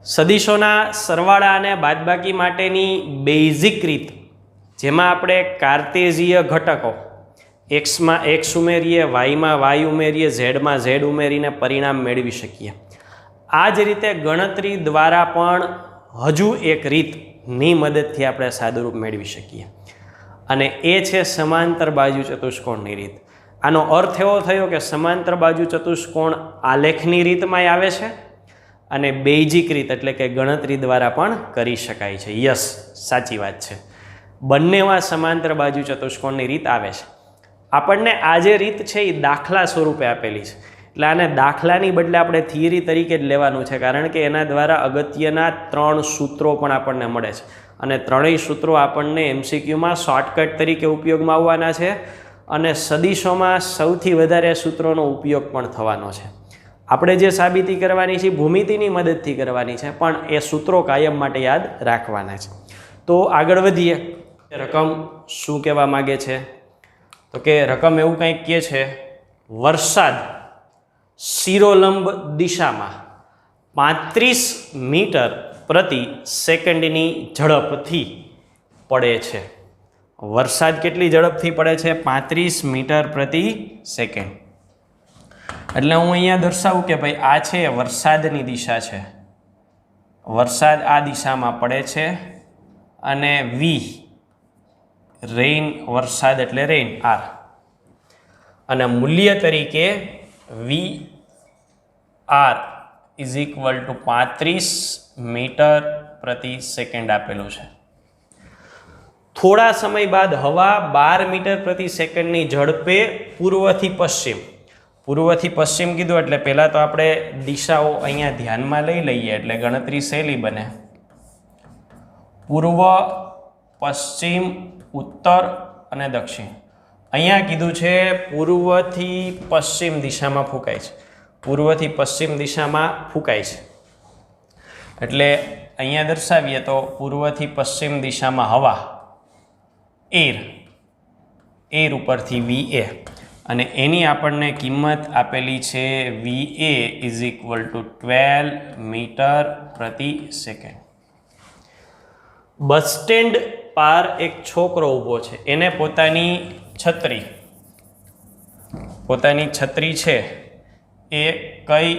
સદીશોના સરવાળા અને બાદબાકી માટેની બેઝિક રીત, જેમાં આપણે કાર્ટેઝીય ઘટકો એક્સમાં એક્સ ઉમેરીએ, વાયમાં વાય ઉમેરીએ, ઝેડમાં ઝેડ ઉમેરીને પરિણામ મેળવી શકીએ. આ જ રીતે ગણતરી દ્વારા પણ હજુ એક રીતની મદદથી આપણે સાદુરૂપ મેળવી શકીએ, અને એ છે સમાંતર બાજુ ચતુષ્કોણની રીત. આનો અર્થ એવો થયો કે સમાંતર બાજુ ચતુષ્કોણ આલેખની રીતમાં આવે છે અને બેઝિક રીત એટલે કે ગણતરી દ્વારા પણ કરી શકાય છે. યસ, સાચી વાત છે. બંનેમાં સમાંતર બાજુ ચતુષ્કોણની રીત આવે છે. આપણને આ જે રીત છે એ દાખલા સ્વરૂપે આપેલી છે, એટલે આને દાખલાની બદલે આપણે થિયરી તરીકે જ લેવાનું છે, કારણ કે એના દ્વારા અગત્યના 3 સૂત્રો પણ આપણને મળે છે, અને ત્રણેય સૂત્રો આપણને MCQમાં શોર્ટકટ તરીકે ઉપયોગમાં આવવાના છે, અને સદીશોમાં સૌથી વધારે સૂત્રોનો ઉપયોગ પણ થવાનો છે. આપણે જે સાબિતી કરવાની છે ભૂમિતિની મદદથી કરવાની છે, પણ એ સૂત્રો કાયમ માટે યાદ રાખવાના છે. તો આગળ વધીએ. રકમ શું કહેવા માગે છે? તો કે રકમ એવું કંઈક કહે છે, વરસાદ શિરોલંબ દિશામાં 35 મીટર પ્રતિ સેકન્ડની ઝડપથી પડે છે. વરસાદ કેટલી ઝડપથી પડે છે? 35 મીટર પ્રતિ સેકન્ડ. એટલે હું અહીંયા દર્શાવું કે ભાઈ આ છે વરસાદની દિશા છે, વરસાદ આ દિશામાં પડે છે, અને વી રેઇન, વરસાદ એટલે રેઇન આર, અને મૂલ્ય તરીકે V R is equal to 35 metre પ્રતિ સેકન્ડ આપેલું છે. થોડા સમય બાદ હવા 12 મીટર પ્રતિ સેકન્ડની ઝડપે પૂર્વથી પશ્ચિમ કીધું એટલે પહેલાં તો આપણે દિશાઓ અહીંયા ધ્યાનમાં લઈ લઈએ એટલે ગણતરી સહેલી બને. પૂર્વ, પશ્ચિમ, ઉત્તર અને દક્ષિણ. અહીંયા કીધું છે પૂર્વથી પશ્ચિમ દિશામાં ફૂંકાય છે, પૂર્વથી પશ્ચિમ દિશામાં ફૂંકાય છે. એટલે અહીંયા દર્શાવીએ તો પૂર્વથી પશ્ચિમ દિશામાં હવા એર ઉપરથી VA, અને એની આપણને કિંમત આપેલી છે VA is equal to 12 metre પ્રતિ સેકન્ડ. બસ સ્ટેન્ડ પાર એક છોકરો ઊભો છે, એને પોતાની છત્રી છે એ કઈ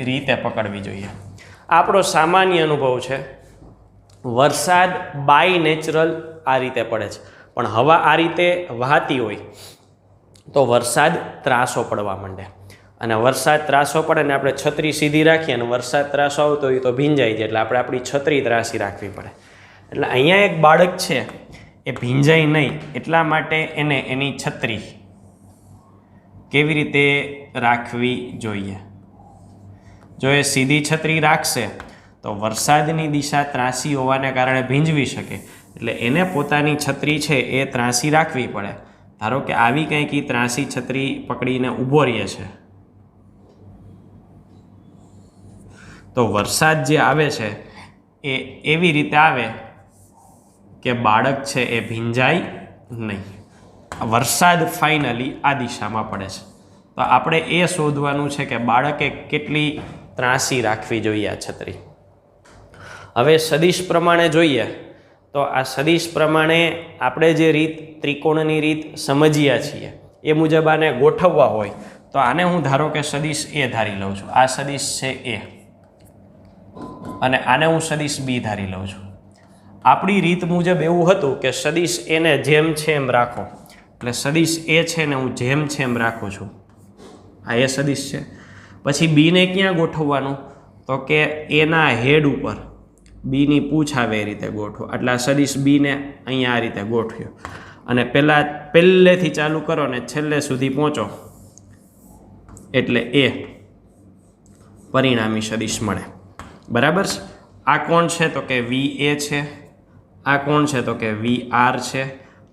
રીતે પકડવી જોઈએ? આપણો સામાન્ય અનુભવ છે, વરસાદ બાય નેચરલ આ રીતે પડે છે, પણ હવા આ રીતે વહાતી હોય તો વરસાદ ત્રાસો પડવા માંડે, અને વરસાદ ત્રાસો પડે ને આપણે છત્રી સીધી રાખીએ અને વરસાદ ત્રાસો આવતો હોય તો ભીંજાઈ જાય, એટલે આપણે આપણી છત્રી ત્રાસી રાખવી પડે. એટલે અહીંયા એક બાળક છે એ ભીંજાય નહીં એટલા માટે એને એની છત્રી કેવી રીતે રાખવી જોઈએ? જો એ સીધી છત્રી રાખશે તો વરસાદની દિશા ત્રાસી હોવાને કારણે ભીંજવી શકે, એટલે એને પોતાની છત્રી છે એ ત્રાસી રાખવી પડે. ધારો કે આવી કંઈક ત્રાસી છત્રી પકડીને ઊભો રહે છે, તો વરસાદ જે આવે છે એ એવી રીતે આવે કે બાળક છે એ ભીંજાય નહીં. વરસાદ ફાઇનલી આ દિશામાં પડે છે, તો આપણે એ શોધવાનું છે કે બાળકે કેટલી ત્રાસી રાખવી જોઈએ આ છત્રી. હવે સદિશ પ્રમાણે જોઈએ તો આ સદિશ પ્રમાણે આપણે જે રીત ત્રિકોણની રીત સમજ્યા છીએ એ મુજબ આને ગોઠવવા હોય તો આને હું ધારો કે સદિશ એ ધારી લઉં છું, આ સદિશ છે એ, અને આને હું સદિશ બી ધારી લઉં છું. આપણી રીત મુજબ એવું હતું કે સદિશ એને જેમ છે એમ રાખો, એટલે સદિશ એ છે ને હું જેમ છે એમ રાખું છું, આ એ સદિશ છે. પછી બીને ક્યાં ગોઠવવાનું? તો કે એના હેડ ઉપર બીની પૂછ આવે એ રીતે ગોઠવો, એટલે આ સદિશ બીને અહીંયા આ રીતે ગોઠવ્યો, અને પહેલેથી ચાલુ કરો ને છેલ્લે સુધી પહોંચો એટલે એ પરિણામી સદિશ મળે. બરાબર છે? આ કોણ છે? તો કે VA છે. આ કોણ છે? તો કે VR છે.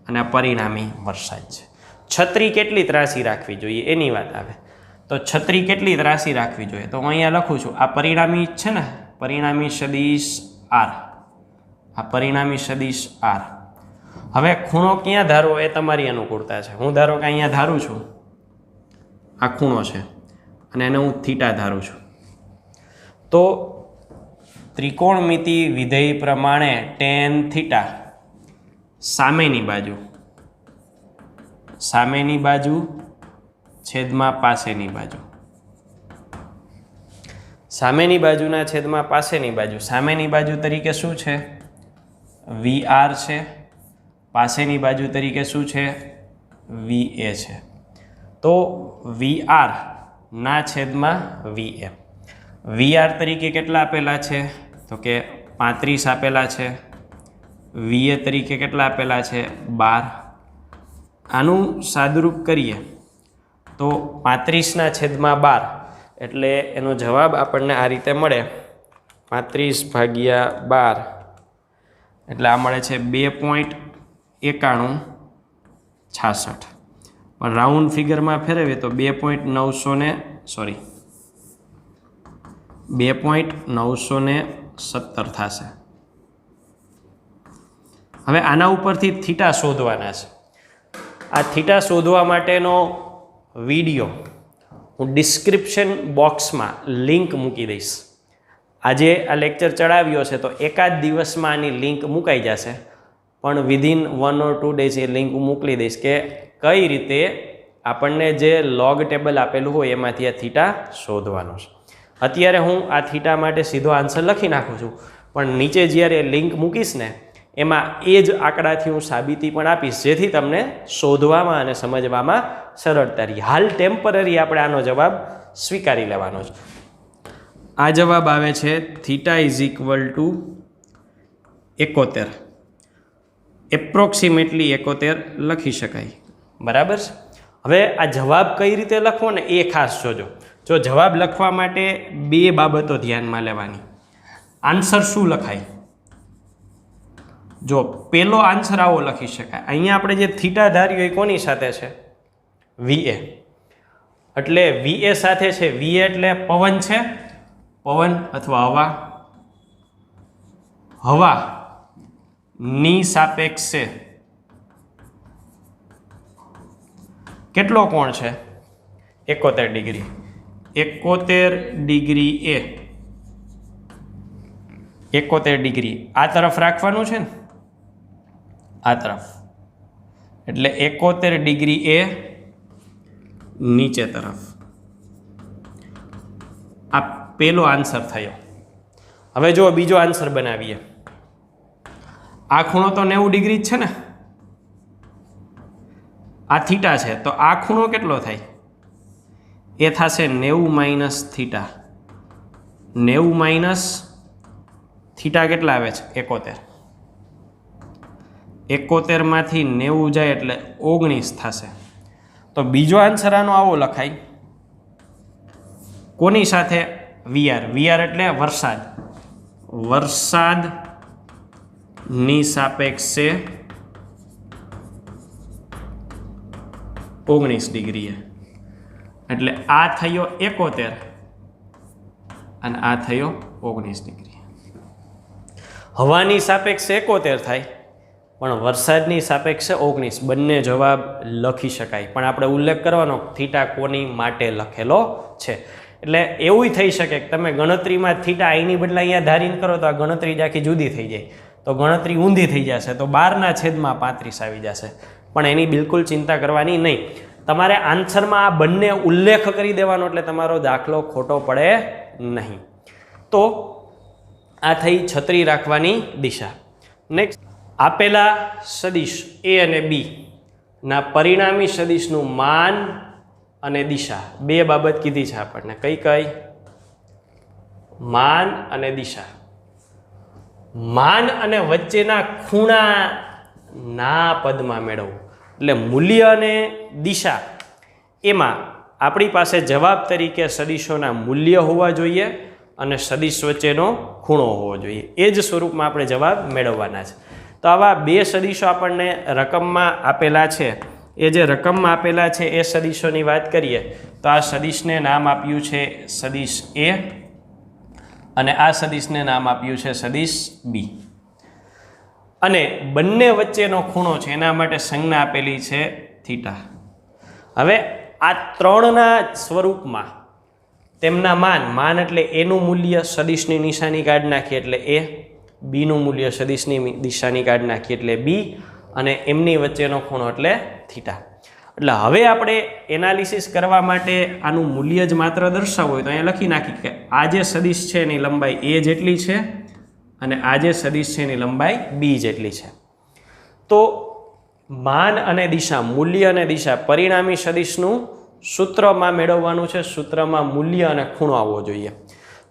અને આ પરિણામી વરસાદ છે. છત્રી કેટલી ત્રાસી રાખવી જોઈએ એની વાત આવે તો છત્રી કેટલી ત્રાસી રાખવી જોઈએ તો હું અહીંયા લખું છું, આ પરિણામી છે ને, પરિણામી સદિશ R, આ પરિણામી સદિશ R. હવે ખૂણો ક્યાં ધારો એ તમારી અનુકૂળતા છે. હું ધારો કે અહીંયા ધારું છું, આ ખૂણો છે, અને એને હું થીટા ધારું છું, તો ત્રિકોણમિતિ વિધેય પ્રમાણે tan થીટા સામેની બાજુ છેદમાં પાસેની બાજુ, સામેની બાજુના છેદમાં પાસેની બાજુ. સામેની બાજુ તરીકે શું છે? VR છે. પાસેની બાજુ તરીકે શું છે? VA છે. તો VR ના છેદમાં VA. VR તરીકે કેટલા આપેલા છે? તો કે 35 આપેલા છે. VA તરીકે કેટલા આપેલા છે? 12. આનું સાદુરૂપ કરીએ તો 35 ના છેદમાં 12 એટલે એનો જવાબ આપણને આ રીતે મળે 35/12 એટલે આ મળે છે 2.9166. પણ રાઉન્ડ ફિગરમાં ફેરવીએ તો 2.917 થશે. હવે આના ઉપરથી થીટા શોધવાના છે. આ થીટા શોધવા માટેનો વિડીયો હું ડિસ્ક્રિપ્શન બોક્સમાં લિંક મૂકી દઈશ. આજે આ લેક્ચર ચડાવ્યો છે તો એકાદ દિવસમાં આની લિંક મુકાઈ જશે, પણ within 1 or 2 days A link હું મોકલી દઈશ કે કઈ રીતે આપણને જે લોગ ટેબલ આપેલું હોય એમાંથી આ થીટા શોધવાનો છે. અત્યારે હું આ થીટા માટે સીધો આન્સર લખી નાખું છું, પણ નીચે જ્યારે લિંક મૂકીશ ને એમાં એ જ આંકડાથી હું સાબિતી પણ આપીશ, જેથી તમને શોધવામાં અને સમજવામાં સરળતા રહી. હાલ ટેમ્પરરી આપણે આનો જવાબ સ્વીકારી લેવાનો છે. આ જવાબ આવે છે થીટા = 71. એપ્રોક્સિમેટલી 71 લખી શકાય. બરાબર છે. હવે આ જવાબ કઈ રીતે લખવો ને એ ખાસ જોજો. જો જવાબ લખવા માટે 2 બાબતો ધ્યાનમાં લેવાની. આન્સર શું લખાય? જો પહેલો આન્સર આવો લખી શકાય. અહીંયા આપણે જે થીટા ધાર્યો એ કોની સાથે છે? VA. એટલે VA સાથે છે. VA એટલે પવન છે, પવન અથવા હવા ની સાપેક્ષે કેટલો કોણ છે? 71 ડિગ્રી. 71 ડિગ્રી એ 71 ડિગ્રી આ તરફ રાખવાનું છે ને, આ તરફ. એટલે 71 ડિગ્રી એ નીચે તરફ. આ પહેલો આન્સર થયો. હવે જો બીજો આન્સર બનાવીએ. આ ખૂણો તો 90 ડિગ્રી જ છે ને, આ થીટા છે તો આ ખૂણો કેટલો થાય? એ થશે 90 - થીટા. 90 - થીટા કેટલા આવે છે? 71. 71 માંથી 90 જાય એટલે 19 થશે. તો બીજો આન્સર આનો આવો લખાય. કોની સાથે? VR. VR એટલે વરસાદ. વરસાદની સાપેક્ષે 19 ડિગ્રીએ. એટલે આ થયો 71 અને આ થયો 19 ડિગ્રી. હવાની સાપેક્ષે 71 થાય, પણ વરસાદની સાપેક્ષે 19. બંને જવાબ લખી શકાય, પણ આપણે ઉલ્લેખ કરવાનો થીટા કોની માટે લખેલો છે. એટલે એવું થઈ શકે કે તમે ગણતરીમાં થીટા આઈની બદલે અહીંયા ધારીને કરો તો આ ગણતરી જ આખી જુદી થઈ જાય, તો ગણતરી ઊંધી થઈ જશે, તો 12/35 આવી જશે. પણ એની બિલકુલ ચિંતા કરવાની નહીં. તમારે આન્સરમાં આ બંને ઉલ્લેખ કરી દેવાનો એટલે તમારો દાખલો ખોટો પડે નહીં. તો આ થઈ છત્રી રાખવાની દિશા. નેક્સ્ટ, આપેલા સદિશ A અને B ના પરિણામી સદિશનું માન અને દિશા, 2 બાબત કીધી છે આપણને. કઈ? માન અને દિશા. માન અને વચ્ચેના ખૂણા ના પદમાં મેળવવું. એટલે મૂલ્ય અને દિશા એમાં આપણી પાસે જવાબ તરીકે સદિશોના મૂલ્ય હોવા જોઈએ અને સદિશ વચ્ચેનો ખૂણો હોવો જોઈએ. એ જ સ્વરૂપમાં આપણે જવાબ મેળવવાના છે. તો આવા 2 સદિશો આપણને રકમમાં આપેલા છે. એ જે રકમમાં આપેલા છે એ સદિશોની વાત કરીએ તો આ સદિશને નામ આપ્યું છે સદિશ A અને આ સદિશને નામ આપ્યું છે સદિશ B. અને બંને વચ્ચેનો ખૂણો છે એના માટે સંજ્ઞા આપેલી છે થીટા. હવે આ 3ના સ્વરૂપમાં તેમના માન એટલે એનું મૂલ્ય સદિશની નિશાની કાઢી નાખીએ એટલે એ, બીનું મૂલ્ય સદિશની દિશાની કાઢી નાખીએ એટલે બી, અને એમની વચ્ચેનો ખૂણો એટલે થીટા. એટલે હવે આપણે એનાલિસિસ કરવા માટે આનું મૂલ્ય જ માત્ર દર્શાવવું હોય તો અહીંયા લખી નાખી કે આ જે સદિશ છે એની લંબાઈ એ જેટલી છે અને આ જે સદિશ છે એની લંબાઈ બી જેટલી છે. તો માન અને દિશા, મૂલ્ય અને દિશા, પરિણામી સદિશનું સૂત્રમાં મેળવવાનું છે. સૂત્રમાં મૂલ્ય અને ખૂણો આવવો જોઈએ.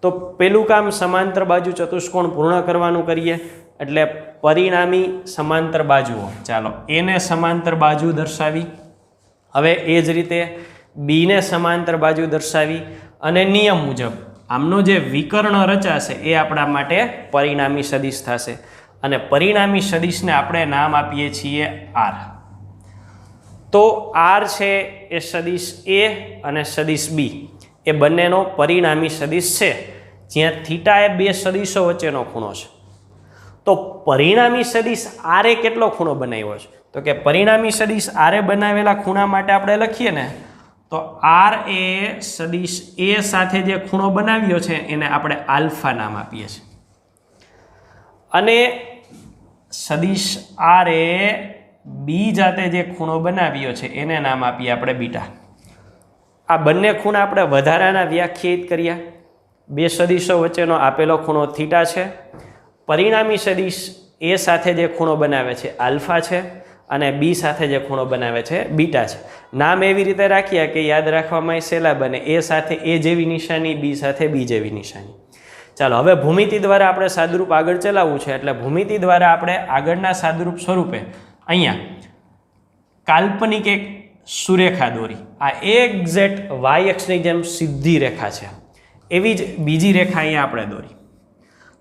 તો પેલું કામ સમાંતર બાજુ ચતુષ્કોણ પૂર્ણ કરવાનું કરીએ. એટલે પરિણામી સમાંતર બાજુઓ, ચાલો એને સમાંતર બાજુ દર્શાવી, હવે એ જ રીતે બીને સમાંતર બાજુ દર્શાવી, અને નિયમ મુજબ આમનો જે વિકર્ણ રચાશે એ આપણા માટે પરિણામી સદિશ થશે. અને પરિણામી સદિશને આપણે નામ આપીએ છીએ આર. તો આર છે એ સદિશ એ અને સદિશ બી એ બંનેનો પરિણામી સદિશ છે, જ્યાં થીટા એ બે સદિશો વચ્ચેનો ખૂણો છે. તો પરિણામી સદિશ આરે કેટલો ખૂણો બનાવ્યો છે? તો કે પરિણામી સદિશ આરે બનાવેલા ખૂણા માટે આપણે લખીએ ને તો આર એ સદિશ એ સાથે જે ખૂણો બનાવ્યો છે એને આપણે આલ્ફા નામ આપીએ છીએ, અને સદિશ આર એ બી જાતે જે ખૂણો બનાવ્યો છે એને નામ આપીએ આપણે બીટા. આ બંને ખૂણા આપણે વધારાના વ્યાખ્યાયિત કર્યા. બે સદિશો વચ્ચેનો આપેલો ખૂણો થીટા છે, પરિણામી સદિશ એ સાથે જે ખૂણો બનાવે છે આલ્ફા છે, અને બી સાથે જે ખૂણો બનાવે છે બીટા છે. નામ એવી રીતે રાખ્યા કે યાદ રાખવામાં સહેલા બને. એ સાથે એ જેવી નિશાની, બી સાથે બી જેવી નિશાની. ચાલો હવે ભૂમિતિ દ્વારા આપણે સાદુરૂપ આગળ ચલાવવું છે. એટલે ભૂમિતિ દ્વારા આપણે આગળના સાદુરૂપ સ્વરૂપે અહીંયા કાલ્પનિક એક સુરેખા દોરી. આ એક્ઝેક્ટ વાય અક્ષની જેમ સીધી રેખા છે, એવી જ બીજી રેખા અહીંયા આપણે દોરી.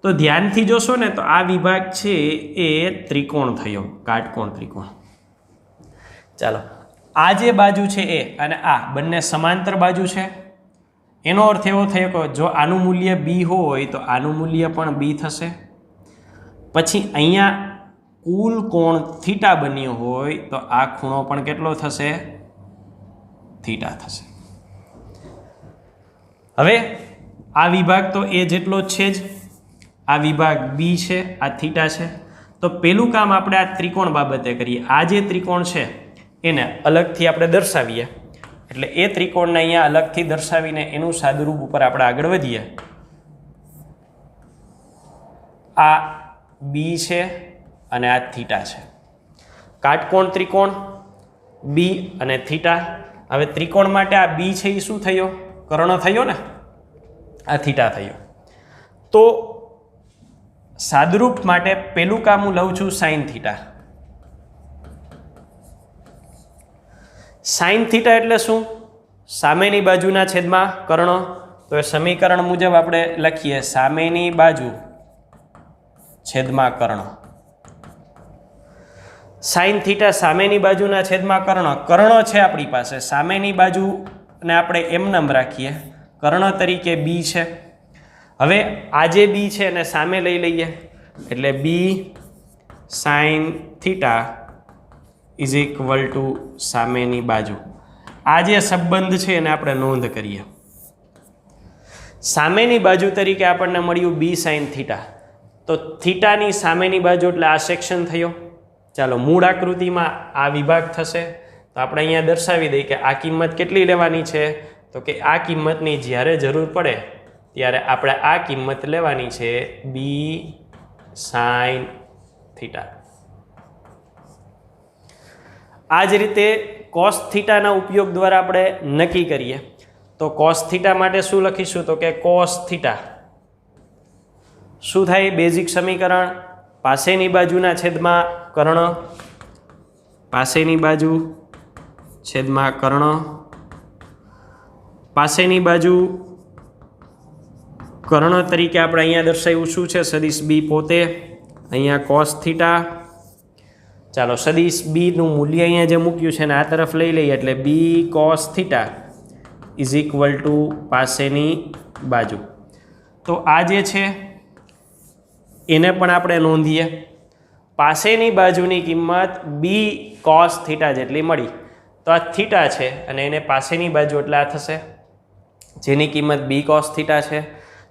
તો ધ્યાનથી જોશો ને તો આ વિભાગ છે એ ત્રિકોણ થયો, કાટકોણ ત્રિકોણ. ચાલો આ જે બાજુ છે એ અને આ બંને સમાંતર બાજુ છે. એનો અર્થ એવો થયો કે જો આનું મૂલ્ય બી હોય તો આનું મૂલ્ય પણ બી થશે. પછી અહીંયા કુલ કોણ થીટા બન્યો હોય તો આ ખૂણો પણ કેટલો થશે? થીટા થશે. હવે આ વિભાગ તો એ જેટલો જ છે જ, આ વિભાગ બી છે, આ થીટા છે. તો પેલું કામ આપણે આ ત્રિકોણ બાબતે કરીએ. આ જે ત્રિકોણ છે એને અલગથી આપણે દર્શાવીએ. એટલે એ ત્રિકોણને અહીંયા અલગથી દર્શાવીને એનું સાદુરૂપ ઉપર આપણે આગળ વધીએ. આ બી છે અને આ થીટા છે. કાટકોણ ત્રિકોણ બી અને થીટા. હવે ત્રિકોણ માટે આ બી છે એ શું થયો? કર્ણ થયો ને, આ થીટા થયો. તો સાદુરૂપ માટે પેલું કામ હું લઉં છું સાઇન થીટા. સાઇન થીટા એટલે શું? સામેની બાજુના છેદમાં કર્ણ. તો એ સમીકરણ મુજબ આપણે લખીએ સામેની બાજુ છેદમાં કર્ણ. સાઇન થીટા સામેની બાજુના છેદમાં કર્ણ. કર્ણ છે આપણી પાસે, સામેની બાજુને આપણે એમ નામ રાખીએ, કર્ણ તરીકે બી છે. હવે આ જે બી છે એને સામે લઈ લઈએ એટલે b sine theta is equal to સામેની બાજુ. આ જે સંબંધ છે એને આપણે નોંધ કરીએ. સામેની બાજુ તરીકે આપણને મળ્યું બી સાઇન થીટા. તો થીટાની સામેની બાજુ એટલે આ સેક્શન થયો. ચાલો મૂળ આકૃતિમાં આ વિભાગ થશે. તો આપણે અહીંયા દર્શાવી દઈએ કે આ કિંમત કેટલી લેવાની છે? તો કે આ કિંમતની જ્યારે જરૂર પડે ત્યારે આપણે આ કિંમત લેવાની છે બી સાઇન થીટા. આ જ રીતે કોસ થીટાના ઉપયોગ દ્વારા આપણે નક્કી કરીએ. તો કોસ થીટા માટે શું લખીશું? તો કે કોસ થીટા શું થાય? બેઝિક સમીકરણ પાસેની બાજુના છેદમાં કર્ણ, પાસેની બાજુ છેદમાં કર્ણ, પાસેની બાજુ કર્ણ તરીકે આપણે અહીંયા દર્શાવ્યું શું છે? સદિશ બી પોતે. અહીંયા કોસ થીટા. ચાલો સદિશ બીનું મૂલ્ય અહીંયા જે મૂક્યું છે ને આ તરફ લઈ લઈએ એટલે B cos theta is equal to પાસેની બાજુ. તો આ જે છે એને પણ આપણે નોંધીએ. પાસેની બાજુની કિંમત બી કોસ થીટા જેટલી મળી. તો આ થીટા છે અને એને પાસેની બાજુ એટલે આ થશે. જેની કિંમત બી કોસ થીટા છે.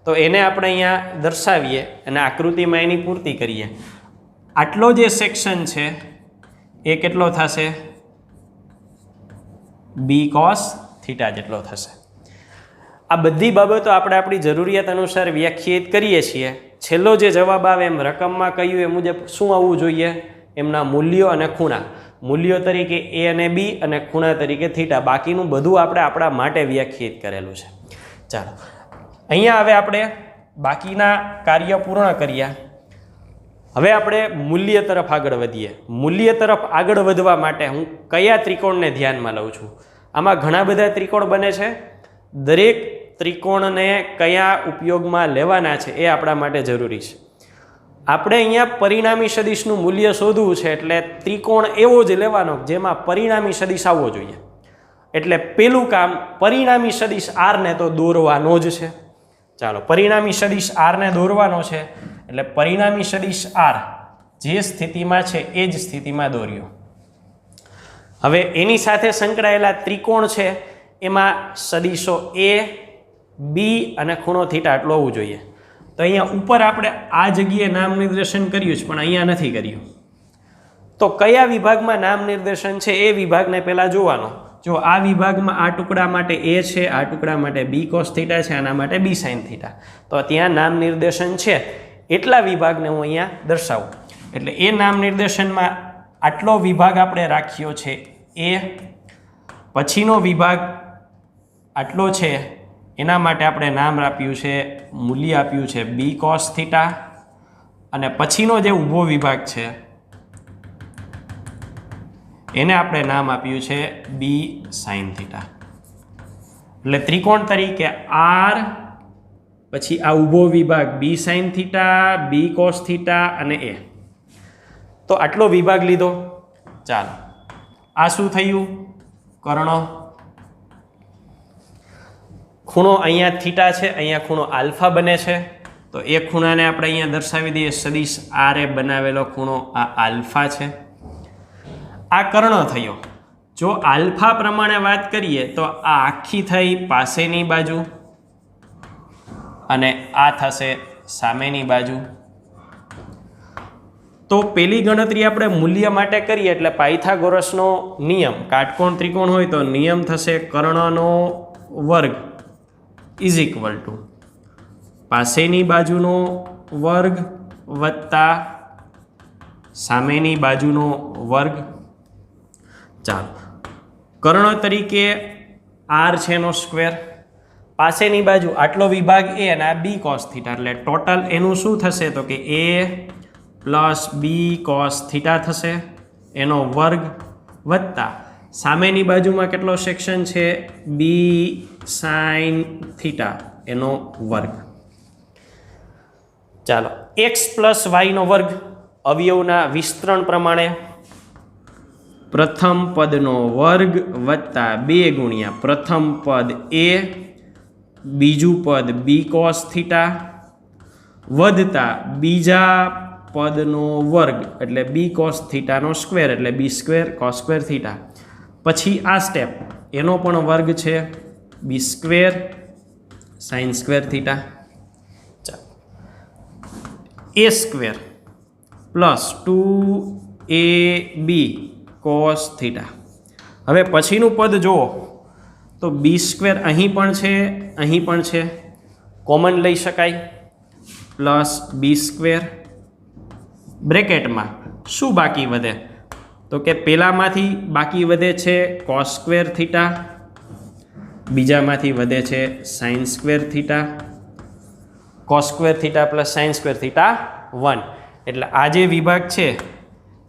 તો એને આપણે અહીંયા દર્શાવીએ અને આકૃતિમાં એની પૂર્તિ કરીએ. આટલો જે સેક્શન છે એ કેટલો થશે? બી કોસ થીટા જેટલો થશે. આ બધી બાબતો આપણે આપણી જરૂરિયાત અનુસાર વ્યાખ્યાયિત કરીએ છીએ. છેલ્લો જે જવાબ આવે એમ રકમમાં કહ્યું એ મુજબ શું આવવું જોઈએ? એમના મૂલ્યો અને ખૂણા. મૂલ્યો તરીકે એ અને બી અને ખૂણા તરીકે થીટા. બાકીનું બધું આપણે આપણા માટે વ્યાખ્યાયિત કરેલું છે. ચાલો અહીંયા હવે આપણે બાકીના કાર્ય પૂર્ણ કર્યા. હવે આપણે મૂલ્ય તરફ આગળ વધીએ. મૂલ્ય તરફ આગળ વધવા માટે હું કયા ત્રિકોણને ધ્યાનમાં લઉં છું? આમાં ઘણા બધા ત્રિકોણ બને છે. દરેક ત્રિકોણને કયા ઉપયોગમાં લેવાના છે એ આપણા માટે જરૂરી છે. આપણે અહીંયા પરિણામી સદિશનું મૂલ્ય શોધવું છે એટલે ત્રિકોણ એવો જ લેવાનો જેમાં પરિણામી સદિશ આવવો જોઈએ. એટલે પેલું કામ પરિણામી સદિશ આરને તો દોરવાનો જ છે. ચાલો પરિણામી સદિશ આરને દોરવાનો છે એટલે પરિણામી સદિશ આર જે સ્થિતિમાં છે એ જ સ્થિતિમાં દોર્યો. હવે એની સાથે સંકળાયેલા ત્રિકોણ છે એમાં સદિશો એ બી અને ખૂણો થીટા આટલું હોવું જોઈએ. તો અહીંયા ઉપર આપણે આ જગ્યાએ નામ નિર્દેશન કર્યું છે પણ અહીંયા નથી કર્યું. તો કયા વિભાગમાં નામ નિર્દેશન છે એ વિભાગને પહેલાં જોવાનો. જો આ વિભાગમાં આ ટુકડા માટે એ છે, આ ટુકડા માટે બી કોસ થીટા છે, આના માટે બી સાઇન થીટા, તો ત્યાં નામ નિર્દેશન છે એટલા વિભાગને હું અહીંયા દર્શાવું. એટલે એ નામ નિર્દેશનમાં આટલો વિભાગ આપણે રાખ્યો છે એ, પછીનો વિભાગ આટલો છે એના માટે આપણે નામ આપ્યું છે, મૂલ્ય આપ્યું છે બી કોસ થીટા, અને પછીનો જે ઊભો વિભાગ છે એને આપણે નામ આપ્યું છે બી સાઇન થીટા. એટલે ત્રિકોણ તરીકે આર, પછી આ ઊભો વિભાગ b sine theta, b cos theta અને એ. તો આટલો વિભાગ લીધો. ચાલો આ શું થયું? કર્ણ. ખૂણો અહીંયા થીટા છે, અહીંયા ખૂણો આલ્ફા બને છે. તો એ ખૂણાને આપણે અહીંયા દર્શાવી દઈએ. સદિશ આર એ બનાવેલો ખૂણો આ આલ્ફા છે. આ કર્ણ થયો. જો આલ્ફા પ્રમાણે વાત કરીએ તો આ આખી થઈ પાસેની બાજુ અને આ થશે સામેની બાજુ. તો પેલી ગણતરી આપણે મૂલ્ય માટે કરીએ એટલે પાયથાગોરસનો નિયમ, કાટકોણ ત્રિકોણ હોય તો નિયમ થશે કર્ણનો વર્ગ ઇઝ ઇક્વલ ટુ પાસેની બાજુનો વર્ગ વત્તા સામેની બાજુનો વર્ગ. ચાલો કર્ણ તરીકે આર છે એનો સ્ક્વેર, પાસેની બાજુ આટલો વિભાગ એ અને આ બી કોસ થીટા, એટલે ટોટલ એનું શું થશે તો કે એ પ્લસ બી કોસ થીટા થશે એનો વર્ગ વત્તા સામેની બાજુમાં કેટલો સેક્શન છે બી સાઇન થીટા એનો વર્ગ. ચાલો એક્સ પ્લસ વાયનો વર્ગ અવયવના વિસ્તરણ પ્રમાણે પ્રથમ પદનો વર્ગ વત્તા 2 ગુણ્યા પ્રથમ પદ એ, બીજું પદ બી કોસ થીટા વધતા બીજા પદનો વર્ગ એટલે બી કોસ થીટાનો સ્ક્વેર એટલે b square cos square theta. પછી આ સ્ટેપ એનો પણ વર્ગ છે b square sine square theta. ચાલો a square plus 2ab cos theta. હવે પછીનું પદ જુઓ તો બી સ્ક્વેર અહીં પણ છે, અહીં પણ છે, કોમન લઈ શકાય, પ્લસ બી સ્ક્વેર બ્રેકેટમાં શું બાકી વધે તો કે પેલામાંથી બાકી વધે છે કોસ સ્ક્વેર થીટા, બીજામાંથી વધે છે sign square theta. Cos square theta plus sign square theta 1. એટલે આ જે વિભાગ છે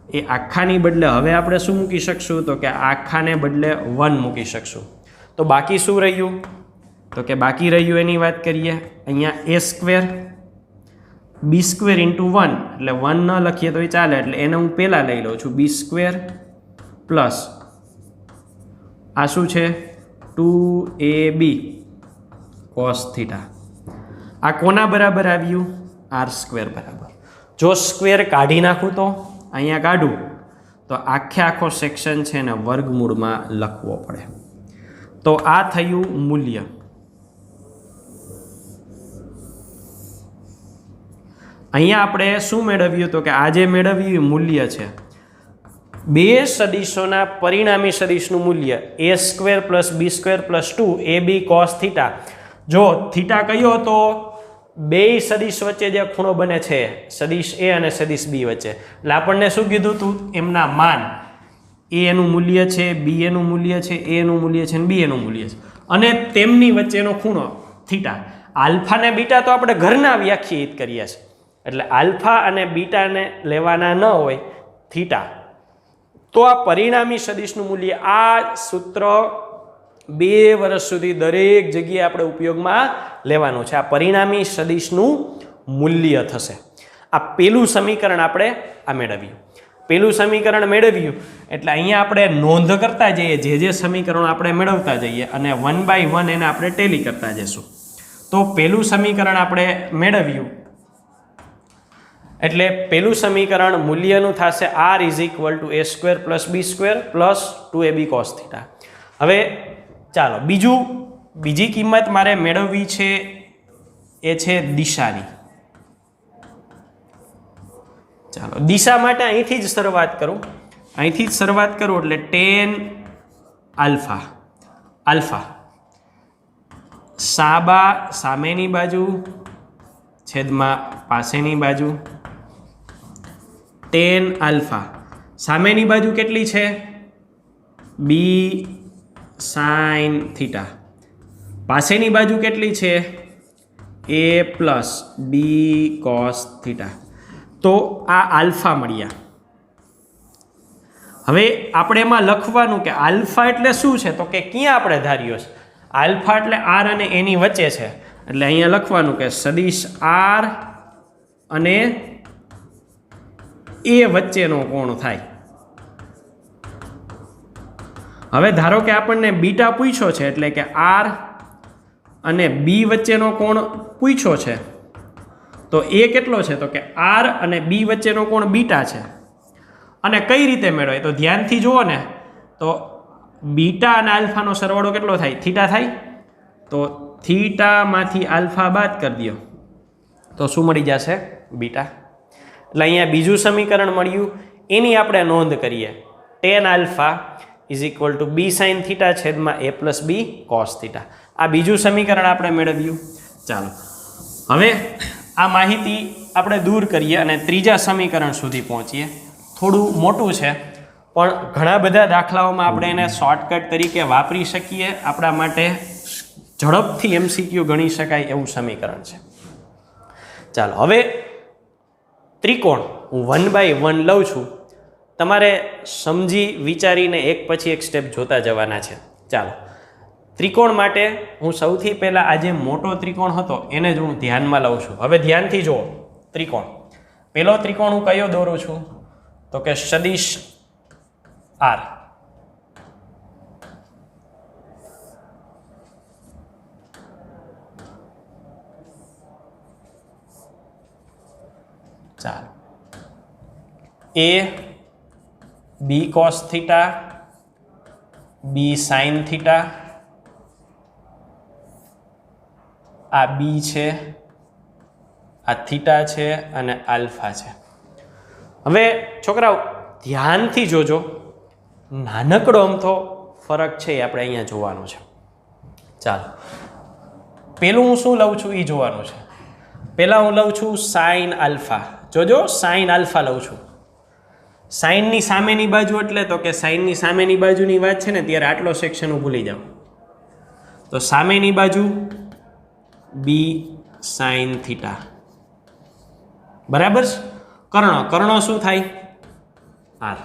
એ આખાની બદલે હવે આપણે શું મૂકી શકશું તો કે આખાને બદલે 1 મૂકી શકશું. તો બાકી શું રહ્યું તો કે બાકી રહ્યું એની વાત કરીએ. અહીંયા એ સ્ક્વેર બી સ્ક્વેર ઇન્ટુ 1 એટલે 1 ન લખીએ તો એ ચાલે, એટલે એને હું પહેલાં લઈ લઉં છું બી સ્ક્વેર પ્લસ આ શું છે 2ab કોસ થીટા. આ કોના બરાબર આવ્યું આર સ્ક્વેર બરાબર. જો સ્ક્વેર કાઢી નાખું તો અહીંયા કાઢું તો આખો સેક્શન છે ને વર્ગમૂળમાં લખવો પડે. તો આ થયું મૂલ્ય. અહીંયા આપણે શું મેળવ્યું તો કે આ જે મેળવ્યું મૂલ્ય છે બે સદિશોના પરિણામી સદિશનું મૂલ્ય a² + b² + 2ab cos θ. જો થીટા કયો હતો બે સદિશ વચ્ચે જે ખૂણો બને છે સદિશ a અને સદિશ b વચ્ચે, એટલે આપણને શું કીધું હતું એમના માન a એનું મૂલ્ય છે, b એનું મૂલ્ય છે, a એનું મૂલ્ય છે અને b એનું મૂલ્ય છે અને તેમની વચ્ચેનો ખૂણો થીટા. આલ્ફા ને બીટા તો આપણે ઘરના વ્યાખ્યાયિત કરીએ છીએ, એટલે આલ્ફા અને બીટાને લેવાના ન હોય થીટા, તો આ પરિણામી સદિશનું મૂલ્ય આ સૂત્ર 2 વર્ષ સુધી દરેક જગ્યાએ આપણે ઉપયોગમાં લેવાનું છે. આ પરિણામી સદિશનું મૂલ્ય થશે. આ પેલું સમીકરણ આપણે આ મેળવ્યું. પેલું સમીકરણ મેળવ્યું એટલે અહીંયા આપણે નોંધ કરતા જઈએ, જે સમીકરણો આપણે મેળવતા જઈએ અને 1 by 1 એને આપણે ટેલી કરતા જઈશું. તો પેલું સમીકરણ આપણે મેળવ્યું એટલે પેલું સમીકરણ મૂલ્યનું થશે r = a² + b² + 2ab cos θ. હવે ચાલો બીજી કિંમત મારે મેળવવી છે એ છે દિશાની. ચાલો દિશા માટે અહીંથી જ શરૂઆત કરું એટલે tan આલ્ફા સામેની બાજુ છેદમાં પાસેની બાજુ, tan આલ્ફા સામેની બાજુ કેટલી છે b sin θ, પાસેની બાજુ કેટલી છે a + b cos θ. તો આ આલ્ફા મળ્યા. હવે આપણે એમાં લખવાનું કે આલ્ફા એટલે શું છે તો કે ક્યાં આપણે ધાર્યો છે આલ્ફા એટલે r અને a ની વચ્ચે છે, એટલે અહીંયા લખવાનું કે સદિશ r અને a વચ્ચેનો કોણ થાય. હવે ધારો કે આપણને બીટા પૂછ્યો છે એટલે કે r અને b વચ્ચેનો કોણ પૂછ્યો છે, તો એ કેટલો છે તો કે r અને b વચ્ચેનો કોણ બીટા છે. અને કઈ રીતે મેળવાય તો ધ્યાનથી જુઓ ને, તો બીટા અને આલ્ફાનો સરવાળો કેટલો થાય થીટા થાય, તો થીટામાંથી આલ્ફા બાદ કરી દો તો શું મળી જશે બીટા. એટલે અહીંયા બીજું સમીકરણ મળ્યું, એની આપણે નોંધ કરીએ. tan આલ્ફા = b sin θ છેદમાં a + b cos θ. આ બીજું સમીકરણ આપણે મેળવ્યું. ચાલો હવે આ માહિતી આપણે દૂર કરીએ અને ત્રીજા સમીકરણ સુધી પહોંચીએ. થોડું મોટું છે પણ ઘણા બધા દાખલાઓમાં આપણે એને શોર્ટકટ તરીકે વાપરી શકીએ, આપણા માટે ઝડપથી MCQ ગણી શકાય એવું સમીકરણ છે. ચાલો હવે ત્રિકોણ હું 1 by 1 લઉં છું, તમારે સમજી વિચારીને એક પછી એક સ્ટેપ જોતા જવાના છે. ચાલો ત્રિકોણ માટે હું સૌથી પહેલાં આ જે મોટો ત્રિકોણ હતો એને જ હું ધ્યાનમાં લઉં છું. હવે ધ્યાનથી જુઓ ત્રિકોણ. પહેલો ત્રિકોણ હું કયો દોરું છું તો કે સદિશ r. ચાલો a b cos θ b sin θ, આ b છે, આ થીટા છે અને આલ્ફા છે. હવે છોકરાઓ ધ્યાનથી જોજો, નાનકડો અમથો ફરક છે એ આપણે અહીંયા જોવાનો છે. ચાલો પેલું હું શું લઉં છું એ જોવાનું છે. પહેલાં હું લઉં છું સાઇન આલ્ફા. જોજો સાઇન આલ્ફા લઉં છું. સાઇનની સામેની બાજુ એટલે તો કે સાઇનની સામેની બાજુની વાત છે ને ત્યારે આટલો સેક્શન હું ભૂલી જાઉં. તો સામેની બાજુ b sin θ બરાબર છે. કર્ણ શું થાય r.